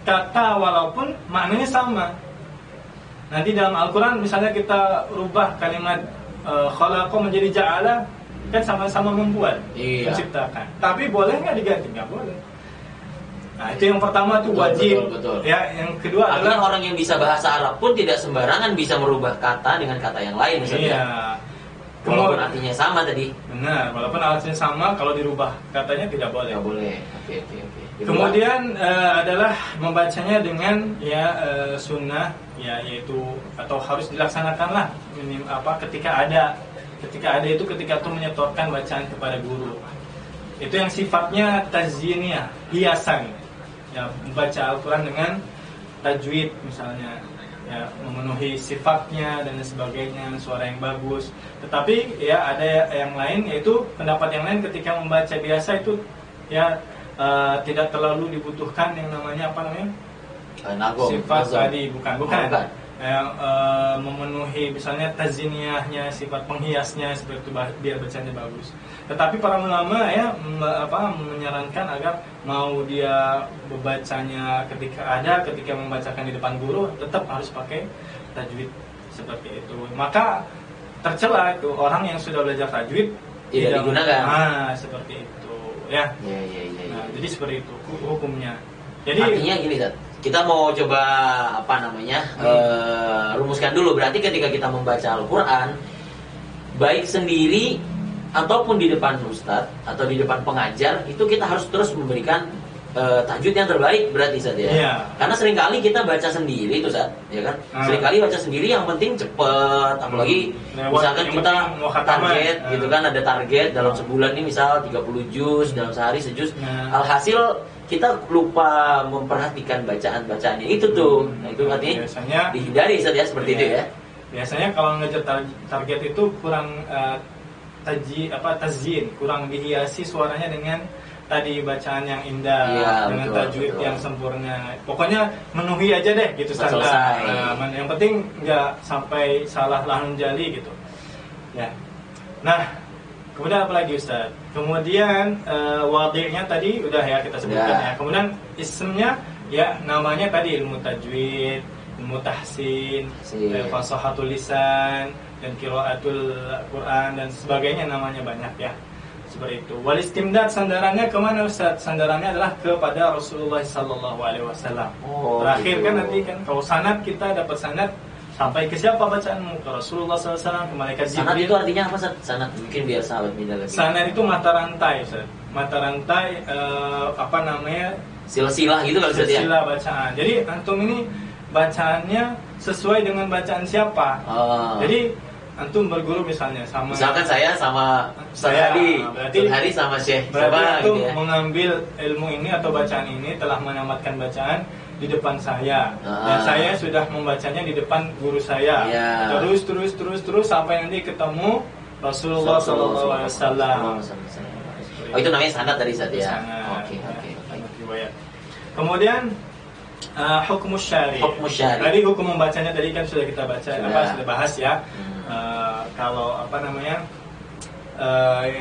kata walaupun maknanya sama. Nanti dalam Al-Quran misalnya kita rubah kalimat khalaqa menjadi ja'ala, kan sama-sama membuat, menciptakan. Tapi boleh nggak diganti? Nggak boleh. Nah, itu yang pertama tuh wajib. Betul. Ya, yang kedua artinya adalah orang yang bisa bahasa Arab pun tidak sembarangan bisa merubah kata dengan kata yang lain misalnya. Walaupun artinya sama tadi. Benar, walaupun artinya sama, kalau dirubah katanya tidak boleh. Tidak boleh. Oke. Kemudian adalah membacanya dengan sunnah, ya, yaitu atau harus dilaksanakanlah ketika ada itu ketika itu menyetorkan bacaan kepada guru. Itu yang sifatnya tazyiniyah, hiasan. Ya, membaca Al-Quran dengan tajwid misalnya, ya, memenuhi sifatnya dan sebagainya, suara yang bagus. Tetapi ya ada yang lain, yaitu pendapat yang lain ketika membaca biasa itu ya tidak terlalu dibutuhkan yang namanya nagom, sifat tadi, bukan. yang memenuhi misalnya taziniyahnya, sifat penghiasnya seperti itu biar bacanya bagus. Tetapi para ulama ya menyarankan agar mau dia membacanya ketika membacakan di depan guru tetap harus pakai tajwid seperti itu. Maka tercela itu orang yang sudah belajar tajwid tidak digunakan. Seperti itu ya. Nah, jadi seperti itu hukumnya. Jadi artinya gini, kita mau coba rumuskan dulu. Berarti ketika kita membaca Al-Quran, baik sendiri ataupun di depan ustadz atau di depan pengajar, itu kita harus terus memberikan tajwid yang terbaik berarti Ustaz ya. Iya. Karena seringkali kita baca sendiri itu Ustaz, ya kan? Seringkali baca sendiri yang penting cepet, apalagi misalkan kita target gitu kan, ada target dalam sebulan ini misal 30 juz, dalam sehari sejuz. Alhasil kita lupa memperhatikan bacaan-bacaannya itu tuh. Nah, itu artinya biasanya dihindari Ustaz ya, seperti itu ya. Biasanya kalau ngejar target itu kurang tazyin, kurang dihiasi suaranya dengan tadi bacaan yang indah, dengan tajwid yang sempurna. Pokoknya menuhi aja deh gitu standar. Yang penting nggak sampai salah lahun jali gitu. Ya. Nah, kemudian apa lagi Ustaz? Kemudian wadihnya tadi udah ya kita sebutkan ya. Kemudian ismnya ya namanya tadi ilmu tajwid, ilmu tahsin, fasahatul lisan, dan qiraatul Quran dan sebagainya, namanya banyak ya. Seperti itu. Wal istimdad, sandarannya kemana Ustaz? Sandarannya adalah kepada Rasulullah Sallallahu Alaihi Wasallam. Terakhir kan nanti kan kalau sanad, kita dapat sanad sampai ke siapa bacaanmu? Ke Rasulullah SAW, ke malaikat Jibril. Sanad itu artinya apa Ustaz? Sanad mungkin biar sahabat Mida lagi. Sanad itu mata rantai Ustaz. Mata rantai silsilah gitu kalau Ustaz ya. Silsilah bacaan. Jadi antum ini bacaannya sesuai dengan bacaan siapa. Jadi antum berguru misalnya misalkan saya sama Hadi sama Syekh berarti antum gitu ya, mengambil ilmu ini atau bacaan ini, telah menamatkan bacaan di depan saya dan saya sudah membacanya di depan guru saya. Terus sampai nanti ketemu Rasulullah Sallallahu Alaihi Wasallam. Itu namanya sanad tadi Ustaz ya. Oke. Kemudian hukum syari. Tadi hukum membacanya tadi kan sudah kita baca, sudah bahas ya. Kalau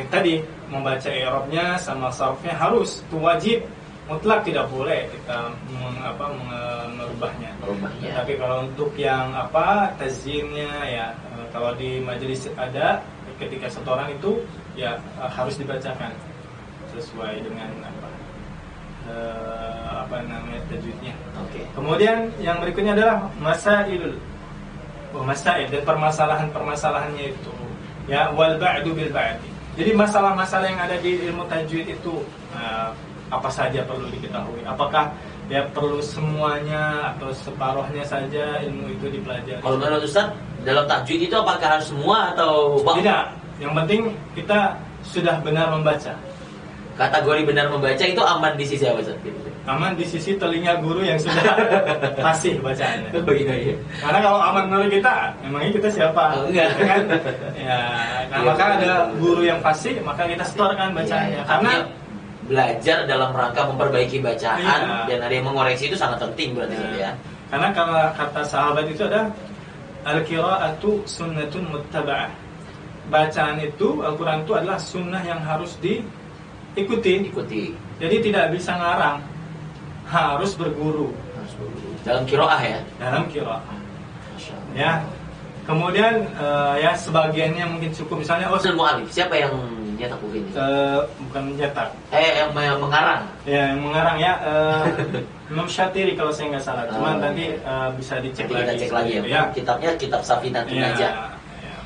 tadi membaca i'rabnya sama sarfnya harus, itu wajib, mutlak, tidak boleh kita merubahnya. Tapi kalau untuk yang tazyinnya ya, kalau di majelis ada ketika setoran itu ya harus dibacakan sesuai dengan tajwidnya. Kemudian yang berikutnya adalah masail dan permasalahannya itu ya, wal ba'du bil ba'di. Jadi masalah-masalah yang ada di ilmu tajwid itu apa saja perlu diketahui? Apakah ya perlu semuanya atau separuhnya saja ilmu itu dipelajari? Kalau menurut Ustaz, dalam tajwid itu apakah harus semua atau tidak? Yang penting kita sudah benar membaca. Kategori benar membaca itu aman di sisi apa Ustaz? Aman di sisi telinga guru yang sudah fasih bacaannya. Iya. Karena kalau aman menurut kita, memangnya kita siapa? Enggak. Kan? Ya, maka ada guru yang fasih, maka kita setorkan bacaannya. Karena belajar dalam rangka memperbaiki bacaan dan ada yang mengoreksi itu sangat penting berarti ya. Karena kalau kata sahabat itu ada al-qira'atu sunnatun muttaba'ah. Bacaan itu, Al-Quran itu adalah sunnah yang harus diikuti. Jadi tidak bisa ngarang, harus berguru. Dalam qiraah ya. Dalam qiraah. Ya. Kemudian ya sebagiannya mungkin cukup, misalnya mu'allif, siapa yang nyetak buku ini? Bukan mencetak. Yang mengarang. Ya, yang mengarang ya. Imam Syatiri kalau saya nggak salah. Cuman nanti bisa dicek lagi. Kita cek lagi ya. Kitabnya kitab Safinatun aja.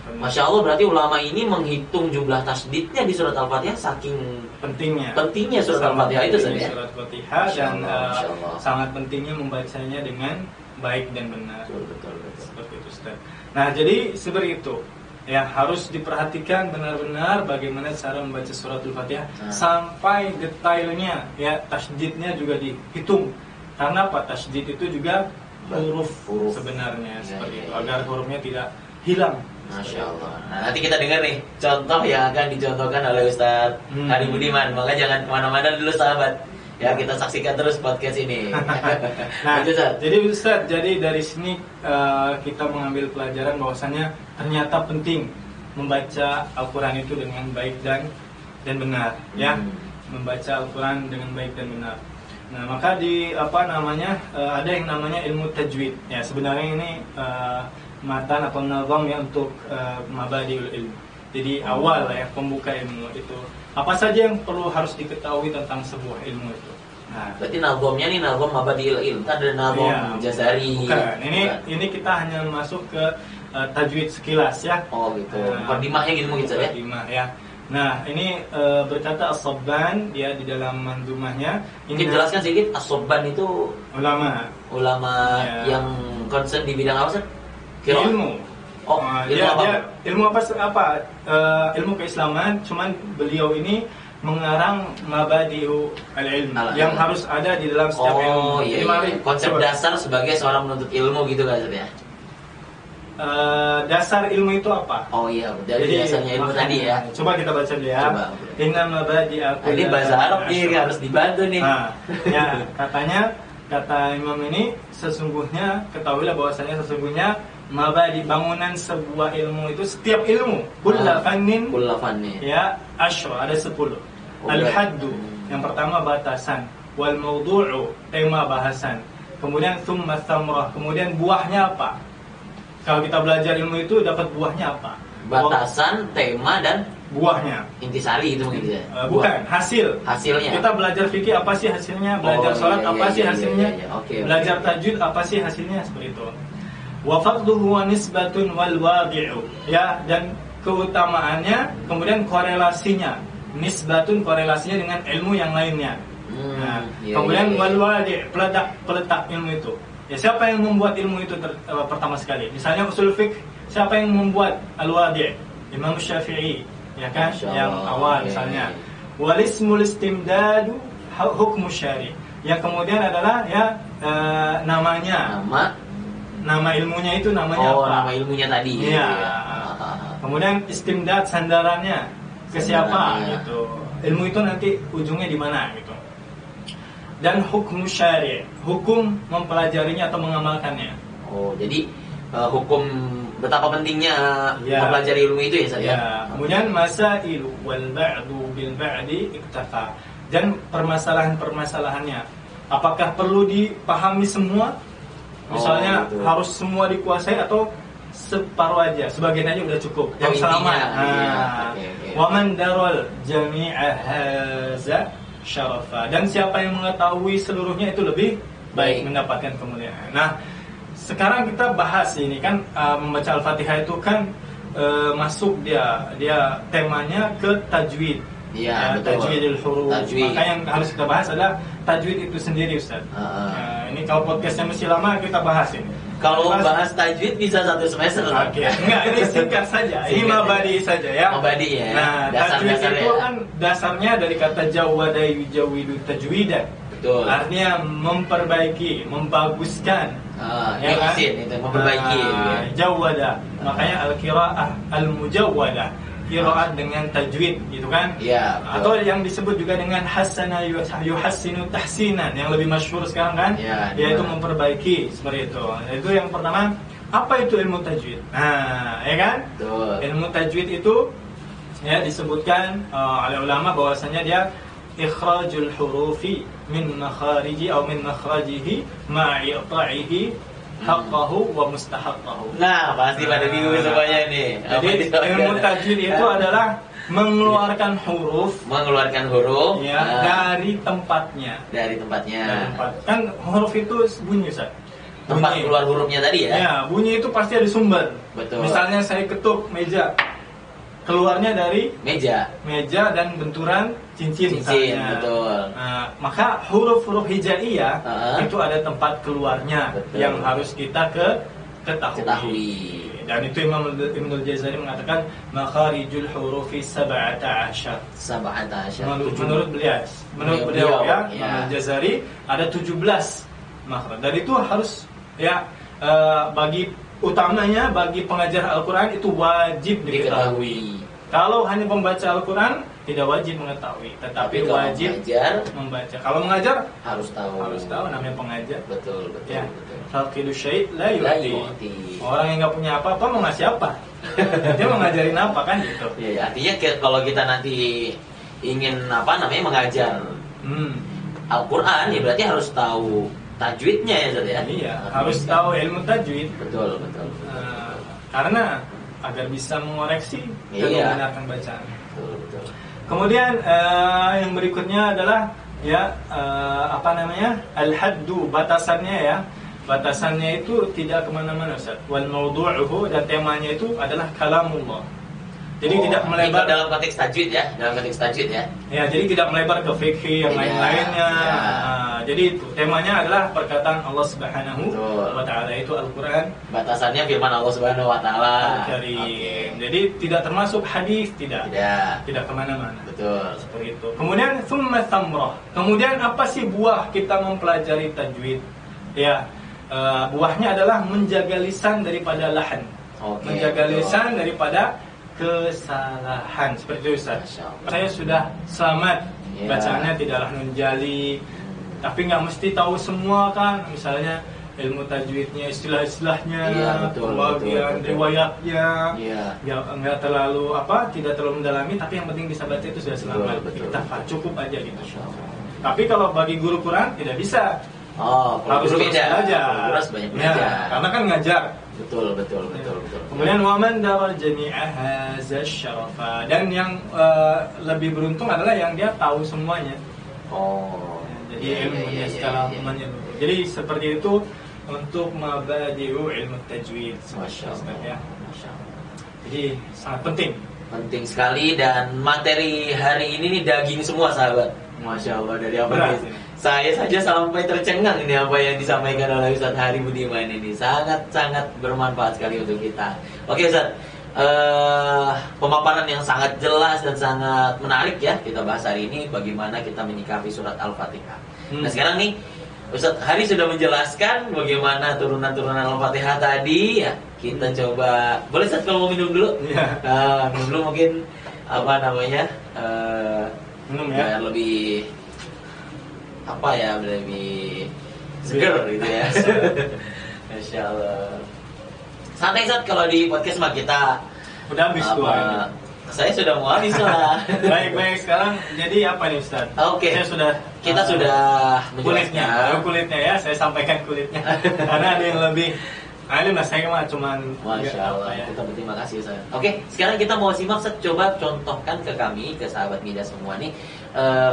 Masya Allah, berarti ulama ini menghitung jumlah tasdidnya di surat Al-Fatihah saking pentingnya surat Al-Fatihah itu saja. Surat Al-Fatihah dan sangat pentingnya membacanya dengan baik dan benar. Betul. Seperti itu Ustaz. Nah, jadi seperti itu. Ya, harus diperhatikan benar-benar bagaimana cara membaca surat Al-Fatihah sampai detailnya ya, tasdidnya juga dihitung. Karena apa? Tasdid itu juga huruf sebenarnya seperti itu, agar hurufnya tidak hilang. Masya Allah. Nah, nanti kita dengar nih contoh yang akan dicontohkan oleh Ustadz Hadi Budiman. Maka jangan kemana-mana dulu sahabat. Ya, kita saksikan terus podcast ini. Nah, jadi Ustaz, jadi dari sini kita mengambil pelajaran bahwasannya ternyata penting membaca Al-Quran itu dengan baik dan benar, ya. Membaca Al-Quran dengan baik dan benar. Nah, maka di ada yang namanya ilmu tajwid. Ya, sebenarnya ini matan atau nazam ya untuk mabadiul ilmu. Jadi awal ya, pembuka ilmu itu. Apa saja yang harus diketahui tentang sebuah ilmu itu? Nah, berarti nazamnya nih nazam mabadiul ilmu. Kan ada nazam jazari. Bukan. Ini kita hanya masuk ke tajwid sekilas ya. Oh gitu. Mukadimahnya gitu mungkin ya. Mukadimah ya. Nah, ini berkata As-Sabban dia di dalam manzumahnya. Mungkin jelaskan sedikit, As-Sabban itu ulama ya, yang concern di bidang apa sih? Ilmu. Oh, ilmu apa? Dia ilmu apa? Ilmu keislaman. Cuman beliau ini mengarang mabadi'u al-ilm yang harus ada di dalam setiap ilmu. Iya, iya. Konsep dasar sebagai seorang penuntut ilmu gitu kan ya? Dasar ilmu itu apa? Oh iya, dari dasarnya ilmu tadi ya. Coba kita baca dulu ya. Inna mabadi'a ini bahasa Arab nih, harus dibantu nih. Ya, kata imam ini sesungguhnya ketahuilah bahwasanya sesungguhnya mabadi bangunan sebuah ilmu itu setiap ilmu kulla fannin ya ada 10. Al-haddu yang pertama batasan, wal mawdu'u tema bahasan, kemudian thumma thamrah, kemudian buahnya apa. Kalau kita belajar ilmu itu dapat buahnya apa? Batasan, tema dan buahnya. Intisari itu mungkin ya. Bukan, hasilnya. Kita belajar fikih apa sih hasilnya? Belajar sholat apa sih hasilnya? Belajar tajwid apa sih hasilnya? Seperti itu. Wa fadluhu wa nisbatun wal wadi'u. Ya, dan keutamaannya, kemudian korelasinya. Nisbatun korelasinya dengan ilmu yang lainnya. Kemudian wal wadi', peletak ilmu itu. Ya, siapa yang membuat ilmu itu pertama sekali? Misalnya usul fiqh, siapa yang membuat al-wadi'? Imam Syafi'i, ya kan? Yang awal misalnya. Walismul istimdadu hukmu syari'. Yang kemudian adalah ya namanya. Nama ilmunya itu namanya apa? Nama ilmunya tadi. Iya. Kemudian istimdad sandarannya ke siapa gitu. Ilmu itu nanti ujungnya di mana gitu. Dan hukum syari', hukum mempelajarinya atau mengamalkannya. Oh, jadi hukum betapa pentingnya mempelajari ilmu itu ya saja. Ya. Kemudian masailu wal ba'du bil ba'di iktafa. Dan permasalahan-permasalahannya, apakah perlu dipahami semua? Misalnya harus semua dikuasai atau separuh aja, sebagian aja udah cukup. Yang selamat. Wa man darul jami'a haza syarafa. Dan siapa yang mengetahui seluruhnya itu lebih baik mendapatkan kemuliaan. Nah, sekarang kita bahas ini kan membaca Al-Fatihah itu kan masuk dia temanya ke tajwid. Iya, tajwidul huruf. Maka yang harus kita bahas adalah tajwid itu sendiri, Ustaz. Ini kalau podcastnya masih lama kita bahas ini. Kalau bahas tajwid bisa 1 semester. Oke. Enggak, ini singkat saja. Ini mabadi saja ya. Mabadi ya. Nah, tajwid itu kan dasarnya dari kata jawada yujawidu tajwidan. Betul. Artinya memperbaiki, membaguskan. Ya kan? Itu memperbaiki. Jawada. Makanya al-qiraah al-mujawwadah. Qiraat dengan tajwid gitu kan? Iya. Atau yang disebut juga dengan hasana yuhassinu tahsinan, yang lebih masyhur sekarang kan? Ya, yaitu memperbaiki seperti itu. Itu yang pertama, apa itu ilmu tajwid? Nah, ya kan? Betul. Ilmu tajwid itu ya disebutkan oleh ulama bahwasanya dia ikhrajul hurufi min makhariji atau min makhrajihi ma'i'ta'ihi haqqahu wa mustahaqqahu. Nah, pasti pada bingung semuanya nih. Jadi ilmu tajwid itu adalah mengeluarkan huruf ya, dari tempatnya. Kan huruf itu bunyi, Ustaz. Tempat keluar hurufnya tadi ya. Ya, bunyi itu pasti ada sumber. Betul. Misalnya saya ketuk meja, keluarnya dari meja dan benturan cincin misalnya. Betul. Nah, maka huruf-huruf hijaiyah itu ada tempat keluarnya. Betul. Yang harus kita ketahui. Dan itu Imam Ibnul Jazari mengatakan makharijul hurufi 17. Menurut beliau ya, Imam Jazari ada 17 makhraj. Dan itu harus ya bagi utamanya bagi pengajar Al-Quran itu wajib diketahui. Kalau hanya pembaca Al-Quran tidak wajib mengetahui, tetapi kalau wajib membaca. Kalau mengajar harus tahu, namanya pengajar. Betul. Ya. Betul. Faqidu syai' la La yu'ti. yu'ti. Orang yang nggak punya apa-apa mau ngasih apa? Dia mau ngajarin apa kan gitu. Ya, artinya kalau kita nanti ingin mengajar Al-Quran, ya berarti harus tahu tajwidnya ya, Ustaz ya. Iya, harus tahu ilmu tajwid. Betul. Karena agar bisa mengoreksi dan membenarkan bacaan. Betul. Kemudian yang berikutnya adalah al-haddu, batasannya ya. Batasannya itu tidak kemana-mana, Ustaz. Wal mawdu'uhu, dan temanya itu adalah kalamullah. Jadi tidak melebar dalam konteks tajwid ya, Ya, jadi tidak melebar ke fikih yang lain-lainnya. Jadi itu temanya adalah perkataan Allah Subhanahu wa taala, itu Al-Qur'an. Batasannya firman Allah Subhanahu wa taala. Okay. Jadi tidak termasuk hadis, tidak kemana-mana. Betul. Seperti itu. Kemudian thumma thamrah. Kemudian apa sih buah kita mempelajari tajwid? Ya, buahnya adalah menjaga lisan daripada lahan. Menjaga lisan daripada kesalahan. Seperti itu, Ustaz. Saya sudah selamat, bacaannya tidaklah menjali, tapi nggak mesti tahu semua kan. Misalnya ilmu tajwidnya, istilah-istilahnya, pembagian riwayatnya, nggak terlalu tidak terlalu mendalami, tapi yang penting bisa baca itu sudah selamat. Kita cukup aja gitu. Tapi kalau bagi guru Quran tidak bisa. Harus belajar. Karena kan ngajar. Betul. Kemudian waman daral jami'a hadza syarafa, dan yang lebih beruntung adalah yang dia tahu semuanya. Jadi ilmunya secara umumnya. Jadi seperti itu untuk mabadi'u ilmu tajwid. Masya Allah. Jadi sangat penting sekali, dan materi hari ini nih daging semua, sahabat. Masya Allah, dari apa saya saja sampai tercengang ini apa yang disampaikan oleh Ustaz Hari Budiman ini. Sangat bermanfaat sekali untuk kita. Oke Ustaz, pemaparan yang sangat jelas dan sangat menarik ya kita bahas hari ini, bagaimana kita menyikapi surat Al-Fatihah. Nah sekarang nih Ustaz Hari sudah menjelaskan bagaimana turunan-turunan Al-Fatihah tadi ya. Kita coba, boleh Ustaz kalau mau minum dulu? Minum dulu mungkin minum ya, lebih lebih seger gitu ya. Masya Allah. Santai Ustaz, kalau di podcast mah kita udah habis tuh. Saya sudah mau habis lah. Baik, sekarang jadi apa nih Ustaz? Oke. Kita sudah kulitnya ya, saya sampaikan kulitnya. Karena ada yang lebih saya mah cuman Masya Allah, kita berterima kasih Ustaz. Oke, sekarang kita mau simak Ustaz, coba contohkan ke kami, ke sahabat Mida semua nih,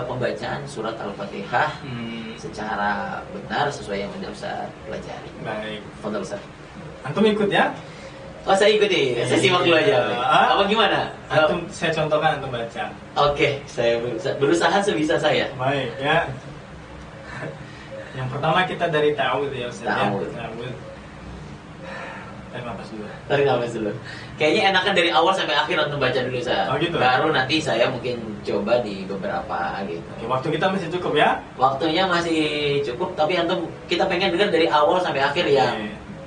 pembacaan surat Al-Fatihah secara benar sesuai yang Ustaz pelajari. Baik. Fadhal Ustaz. Antum ikut ya? Saya ikuti, saya simak dulu aja. Apa gimana? Saya contohkan, antum baca. Oke, saya berusaha sebisa saya. Baik ya. Yang pertama kita dari ta'awudz ya Ustaz. Ta'awudz. Tarik nafas dulu. Kayaknya enakan dari awal sampai akhir antum baca dulu Ustaz. Gitu. Baru nanti saya mungkin coba di beberapa gitu. Oke, waktu kita masih cukup ya? Waktunya masih cukup, tapi antum kita pengen dengar dari awal sampai akhir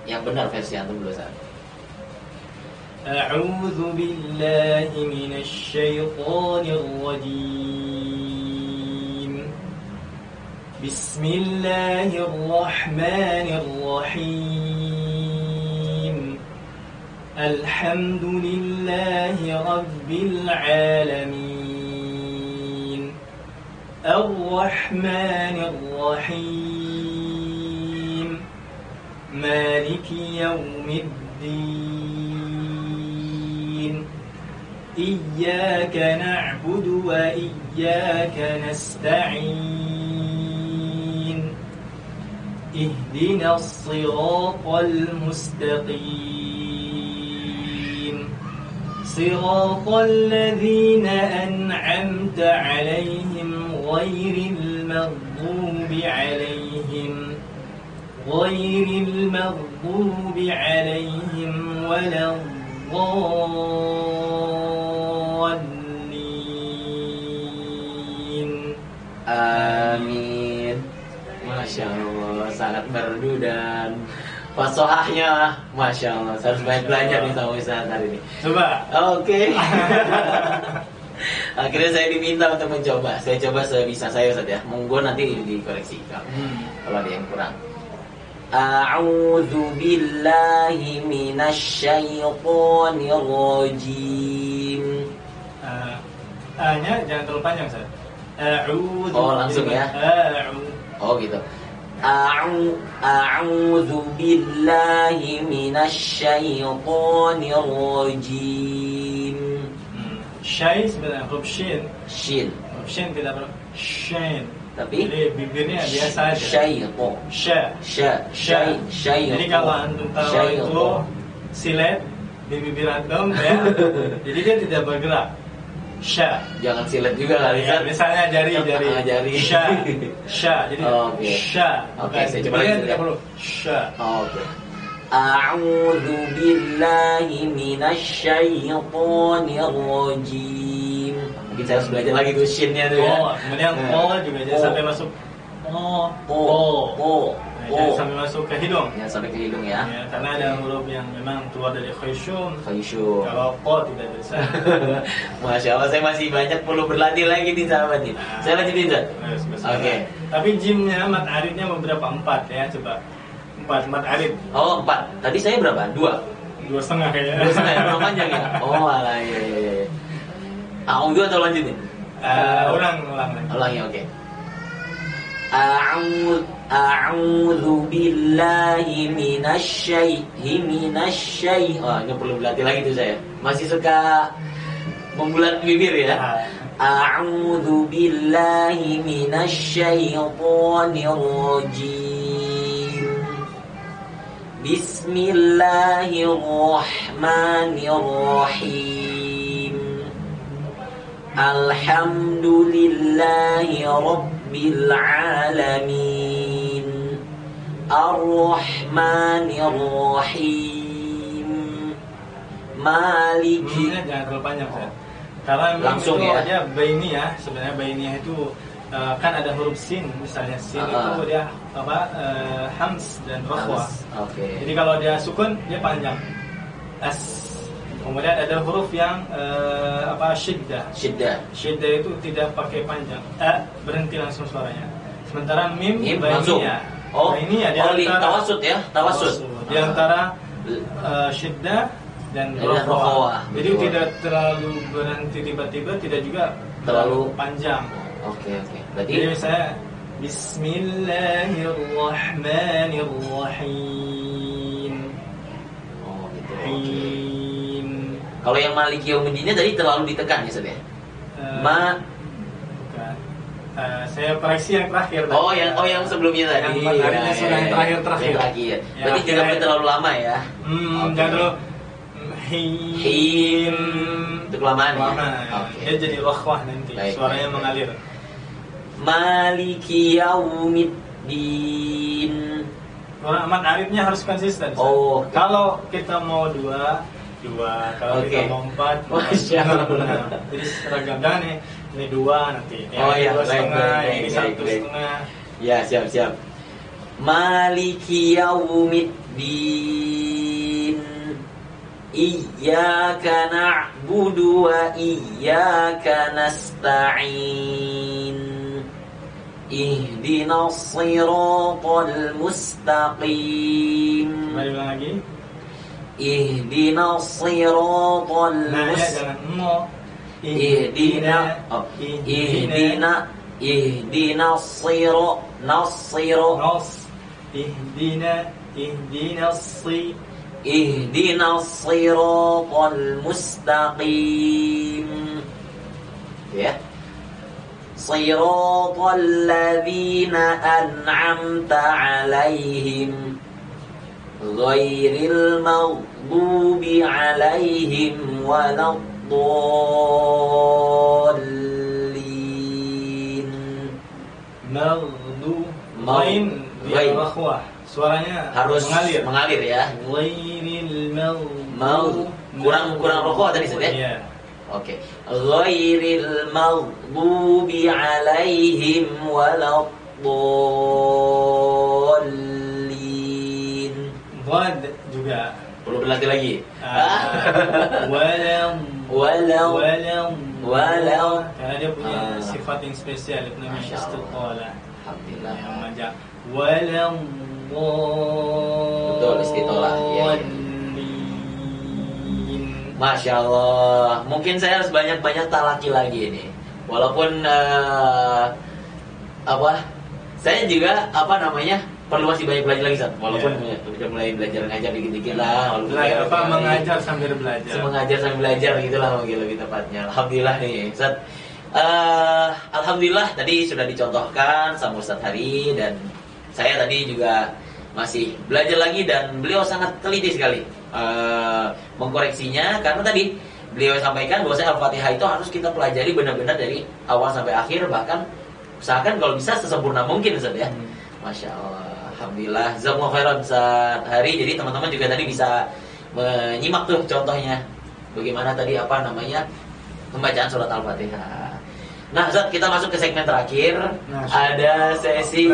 yang benar versi antum dulu Ustaz. A'udzu billahi minasy syaithanir rajim. Bismillahirrahmanirrahim. Alhamdulillahi rabbil alamin. Ar-rahmanir rahim. Maliki yaumiddin. إياك نعبد وإياك نستعين اهدنا الصراط المستقيم صراط الذين أنعمت عليهم غير المغضوب عليهم ولا Amin. Masya Allah, sangat merdu dan Fasohahnya, masya Allah. Saya harus banyak belajar nih sama Ustaz hari ini. Coba. Oke. Akhirnya saya diminta untuk mencoba. Saya coba sebisa saya Ustaz ya. Monggo nanti dikoreksi kalau ada yang kurang. A'udzu billahi minasyaitonir rajim. A-nya jangan terlalu panjang, Ustaz. A'udzu. Oh, langsung ya. Oh, gitu. A'udzu billahi minasyaitonir rajim. Syai sebenarnya huruf shin. Shin. Huruf shin tidak ber shin. Tapi jadi bibirnya biasa aja. Syaiqo. Sya. Jadi kalau antum taruh itu silet di bibir antum ya. Jadi dia tidak bergerak. Sya. Jangan silet juga kali ya. Misalnya jari. Sya. Jadi sya. Oke, saya coba lagi. Tidak perlu. Sya. Oke. A'udzu billahi minasyaitonir rajim. Mungkin saya harus belajar lagi tuh shin-nya tuh ya. Kemudian juga jangan sampai masuk. Jangan sampai masuk ke hidung. Jangan sampai ke hidung ya. Karena ada huruf yang memang keluar dari khayshum. Kalau tidak bisa. Masya Allah, saya masih banyak perlu berlatih lagi nih sahabat nih. Saya lanjutin Zat. Oke. Tapi jimnya, mat aridnya beberapa 4 ya, coba. 4 mat arid. Oh 4. Tadi saya berapa? 2. 2,5 kayaknya. 2,5 ya, belum panjang ya. Oh alah iya. A'udzu atau lanjutin? Ulang ya, oke. A'udzu billahi minasy. Oh, ini perlu berlatih lagi tuh saya. Masih suka membulat bibir ya. A'udzu billahi minasyaitonir rajim. Bismillahirrahmanirrahim. Alhamdulillahi rabbil alamin. Ar-Rahmanir Rahim. Maliki. Jangan terlalu panjang, Ustaz. Karena langsung itu ya. Dia bainiyah, sebenarnya bainiyah itu kan ada huruf sin, misalnya sin itu dia hams dan rakhwah. Jadi kalau dia sukun dia panjang. Kemudian ada huruf yang syiddah. Syiddah itu tidak pakai panjang. Berhenti langsung suaranya. Sementara mim langsung. Ini ya di antara tawasud ya, tawasud. Di antara syiddah dan rakhwah. Jadi tidak terlalu berhenti tiba-tiba, tidak juga terlalu panjang. Oke. Berarti jadi saya Bismillahirrahmanirrahim. Oh gitu. Kalau yang Maliki Yaumiddinnya tadi terlalu ditekan ya, Ustaz ya? Bukan. Saya koreksi yang terakhir. Yang sebelumnya tadi. Yang sudah yang terakhir. Berarti juga terlalu lama ya? Jangan dulu. Him. Itu kelamaan ya? Dia jadi rakhwah nanti. Suaranya mengalir. Maliki Yaumiddin. Orang amat arifnya harus konsisten. Kalau kita mau dua. Kalau kita mau 4, jadi seragam. Jangan nih, ini 2 nanti. Ini 2,5, ini 1,5. Ya, siap. Maliki Yaumiddin. Iyyaka na'budu wa iyyaka nasta'in. Ihdinas siratal mustaqim. Mari ulang lagi. Ihdinas siratal mustaqim. Ihdinas siratal mustaqim. Ya. Siratal ladzina an'amta 'alaihim ghairil maghdubi 'alaihim waladdallin. Ghain dia rakhwah. Suaranya harus mengalir ya. Ghairil kurang rakhwah tadi Ustaz ya? Oke. Ghairil maghdubi 'alaihim waladdallin. Dhad juga. Perlu berlatih lagi. Walau. Walau. Karena dia punya sifat yang spesial, itu namanya istitalah. Alhamdulillah. Yang majak. Walau. Betul, istitalah. Ya. Masya Allah. Mungkin saya harus banyak-banyak talaki lagi ini. Walaupun saya juga perlu masih banyak belajar lagi, Ustaz. Walaupun udah mulai belajar ngajar dikit-dikit lah. Mengajar sambil belajar. Mengajar sambil belajar gitulah mungkin lebih tepatnya. Alhamdulillah nih, Ustaz. Alhamdulillah tadi sudah dicontohkan sama Ustaz Hari, dan saya tadi juga masih belajar lagi, dan beliau sangat teliti sekali mengkoreksinya, karena tadi beliau sampaikan bahwa Al-Fatihah itu harus kita pelajari benar-benar dari awal sampai akhir, bahkan usahakan kalau bisa sesempurna mungkin, Ustaz ya. Masya Allah. Alhamdulillah, jazakumullah khairan Ustaz Hari. Jadi teman-teman juga tadi bisa menyimak tuh contohnya bagaimana tadi pembacaan surat Al-Fatihah. Nah, Ustaz, kita masuk ke segmen terakhir. Ada sesi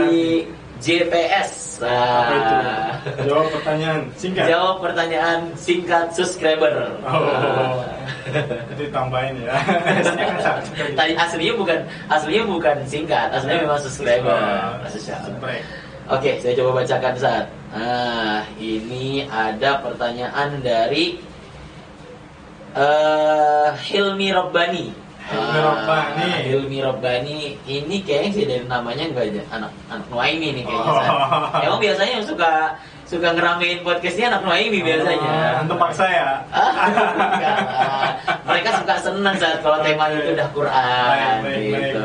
JPS. Apa itu? Jawab pertanyaan singkat. Jawab pertanyaan singkat subscriber. Itu tambahin ya. Tadi aslinya bukan singkat, aslinya memang subscriber. Oke, saya coba bacakan saat. Ini ada pertanyaan dari Hilmi Robbani. Hilmi Robbani ini kayaknya sih dari namanya enggak aja anak Nuaimi nih kayaknya. Emang biasanya yang suka ngeramein podcastnya anak Nuaimi biasanya. Untuk paksa ya. Mereka suka senang saat kalau temanya itu udah Quran. Gitu.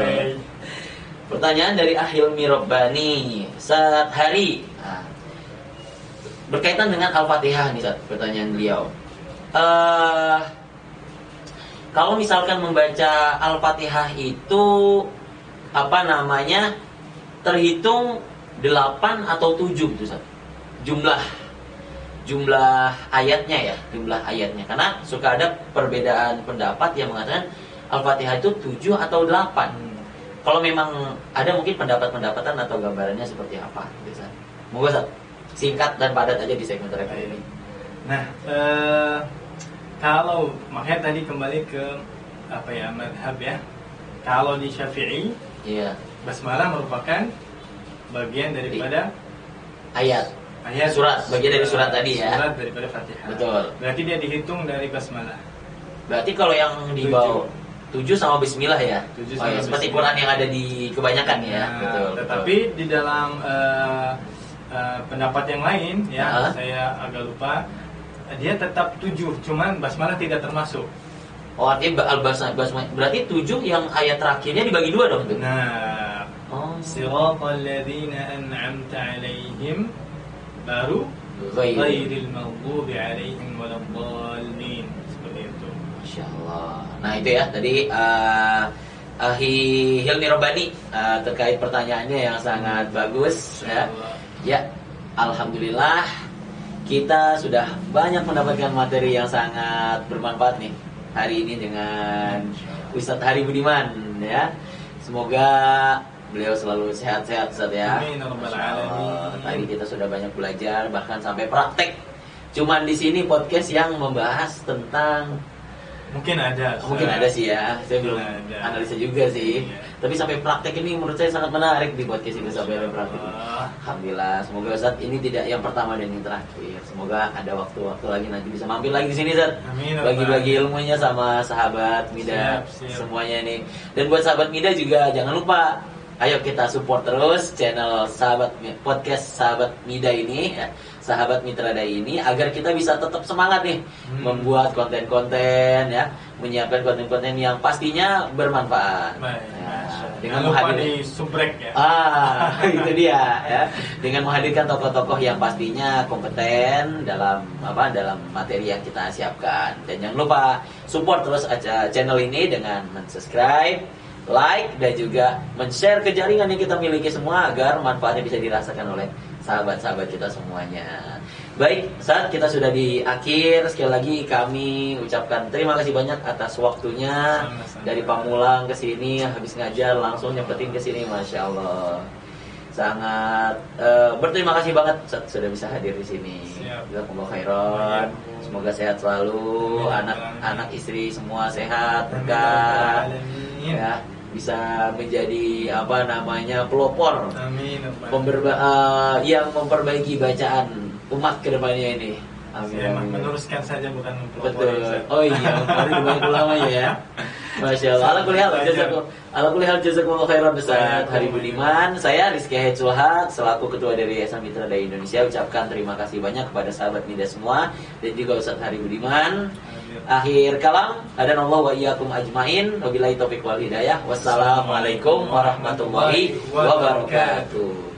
Pertanyaan dari Hilmi Robbani. Saat Hari. Berkaitan dengan Al-Fatihah nih, Saat, pertanyaan beliau. Kalau misalkan membaca Al-Fatihah itu terhitung 8 atau 7 tuh, Ustaz. Jumlah ayatnya ya, karena suka ada perbedaan pendapat yang mengatakan Al-Fatihah itu 7 atau 8. Kalau memang ada mungkin pendapat-pendapatan atau gambarannya seperti apa, gitu, Ustaz. Moga, Ustaz, singkat dan padat aja di segmen terakhir ini. Nah, kalau makanya tadi kembali ke madhab ya. Kalau di Syafi'i, basmalah merupakan bagian daripada ayat surat, bagian dari surat tadi ya. Surat daripada Fatihah. Betul. Berarti dia dihitung dari basmalah. Berarti kalau yang di bawah 7 sama bismillah ya. Seperti Quran yang ada di kebanyakan ya. Betul. Tetapi di dalam pendapat yang lain ya, saya agak lupa. Dia tetap 7, cuman basmalah tidak termasuk. Oh, artinya basmalah berarti 7 yang ayat terakhirnya dibagi 2 dong tuh. Nah, siratal ladzina an'amta 'alaihim baru ghairil maghdubi 'alaihim waladdallin, seperti itu. Masyaallah. Nah, itu ya tadi Hilmi Robbani terkait pertanyaannya yang sangat bagus ya. Ya, alhamdulillah kita sudah banyak mendapatkan materi yang sangat bermanfaat nih hari ini dengan Ustadz Hari Budiman ya. Semoga beliau selalu sehat-sehat, Ustadz ya. Amin. Tadi kita sudah banyak belajar, bahkan sampai praktek. Cuman di sini podcast yang membahas tentang mungkin ada sih ya. Saya belum analisa juga sih. Tapi sampai praktek ini menurut saya sangat menarik di podcast ini sampai praktek. Alhamdulillah. Semoga Ustaz ini tidak yang pertama dan yang terakhir. Semoga ada waktu-waktu lagi nanti bisa mampir lagi di sini, Ustaz. Bagi-bagi ilmunya sama sahabat Mida semuanya nih. Dan buat sahabat Mida juga jangan lupa, ayo kita support terus channel podcast sahabat Mida ini ya. Sahabat Mitra Dai ini agar kita bisa tetap semangat nih membuat konten-konten ya, menyiapkan konten-konten yang pastinya bermanfaat. Dengan menghadirkan subrek ya. Itu dia ya. Dengan menghadirkan tokoh-tokoh yang pastinya kompeten dalam materi yang kita siapkan. Dan jangan lupa support terus aja channel ini dengan subscribe, like, dan juga men-share ke jaringan yang kita miliki semua agar manfaatnya bisa dirasakan oleh sahabat-sahabat kita semuanya. Baik, saat kita sudah di akhir, sekali lagi kami ucapkan terima kasih banyak atas waktunya. Dari Pamulang ke sini, habis ngajar langsung nyempetin ke sini, Masya Allah. sangat berterima kasih banget Ustaz sudah bisa hadir di sini. Jazakumullah khairan. Semoga sehat selalu, anak istri semua sehat, berkah. Ya, bisa menjadi pelopor. Amin. Yang memperbaiki bacaan umat kedepannya ini. Amin. Ya, meneruskan saja bukan mempelopori. Betul. Oh iya, mari banyak ulama ya. Masya Allah. Ala kulli hal jazakumullah khairan Ustaz Hari Budiman. Saya Rizky Sulhat selaku Ketua dari Yayasan Mitra Dai Indonesia ucapkan terima kasih banyak kepada sahabat Mida semua dan juga Ustaz Hari Budiman. Akhir kalam, hadanallahu wa iyyakum ajmain. Wabillahi taufiq wal hidayah. Wassalamualaikum warahmatullahi wabarakatuh.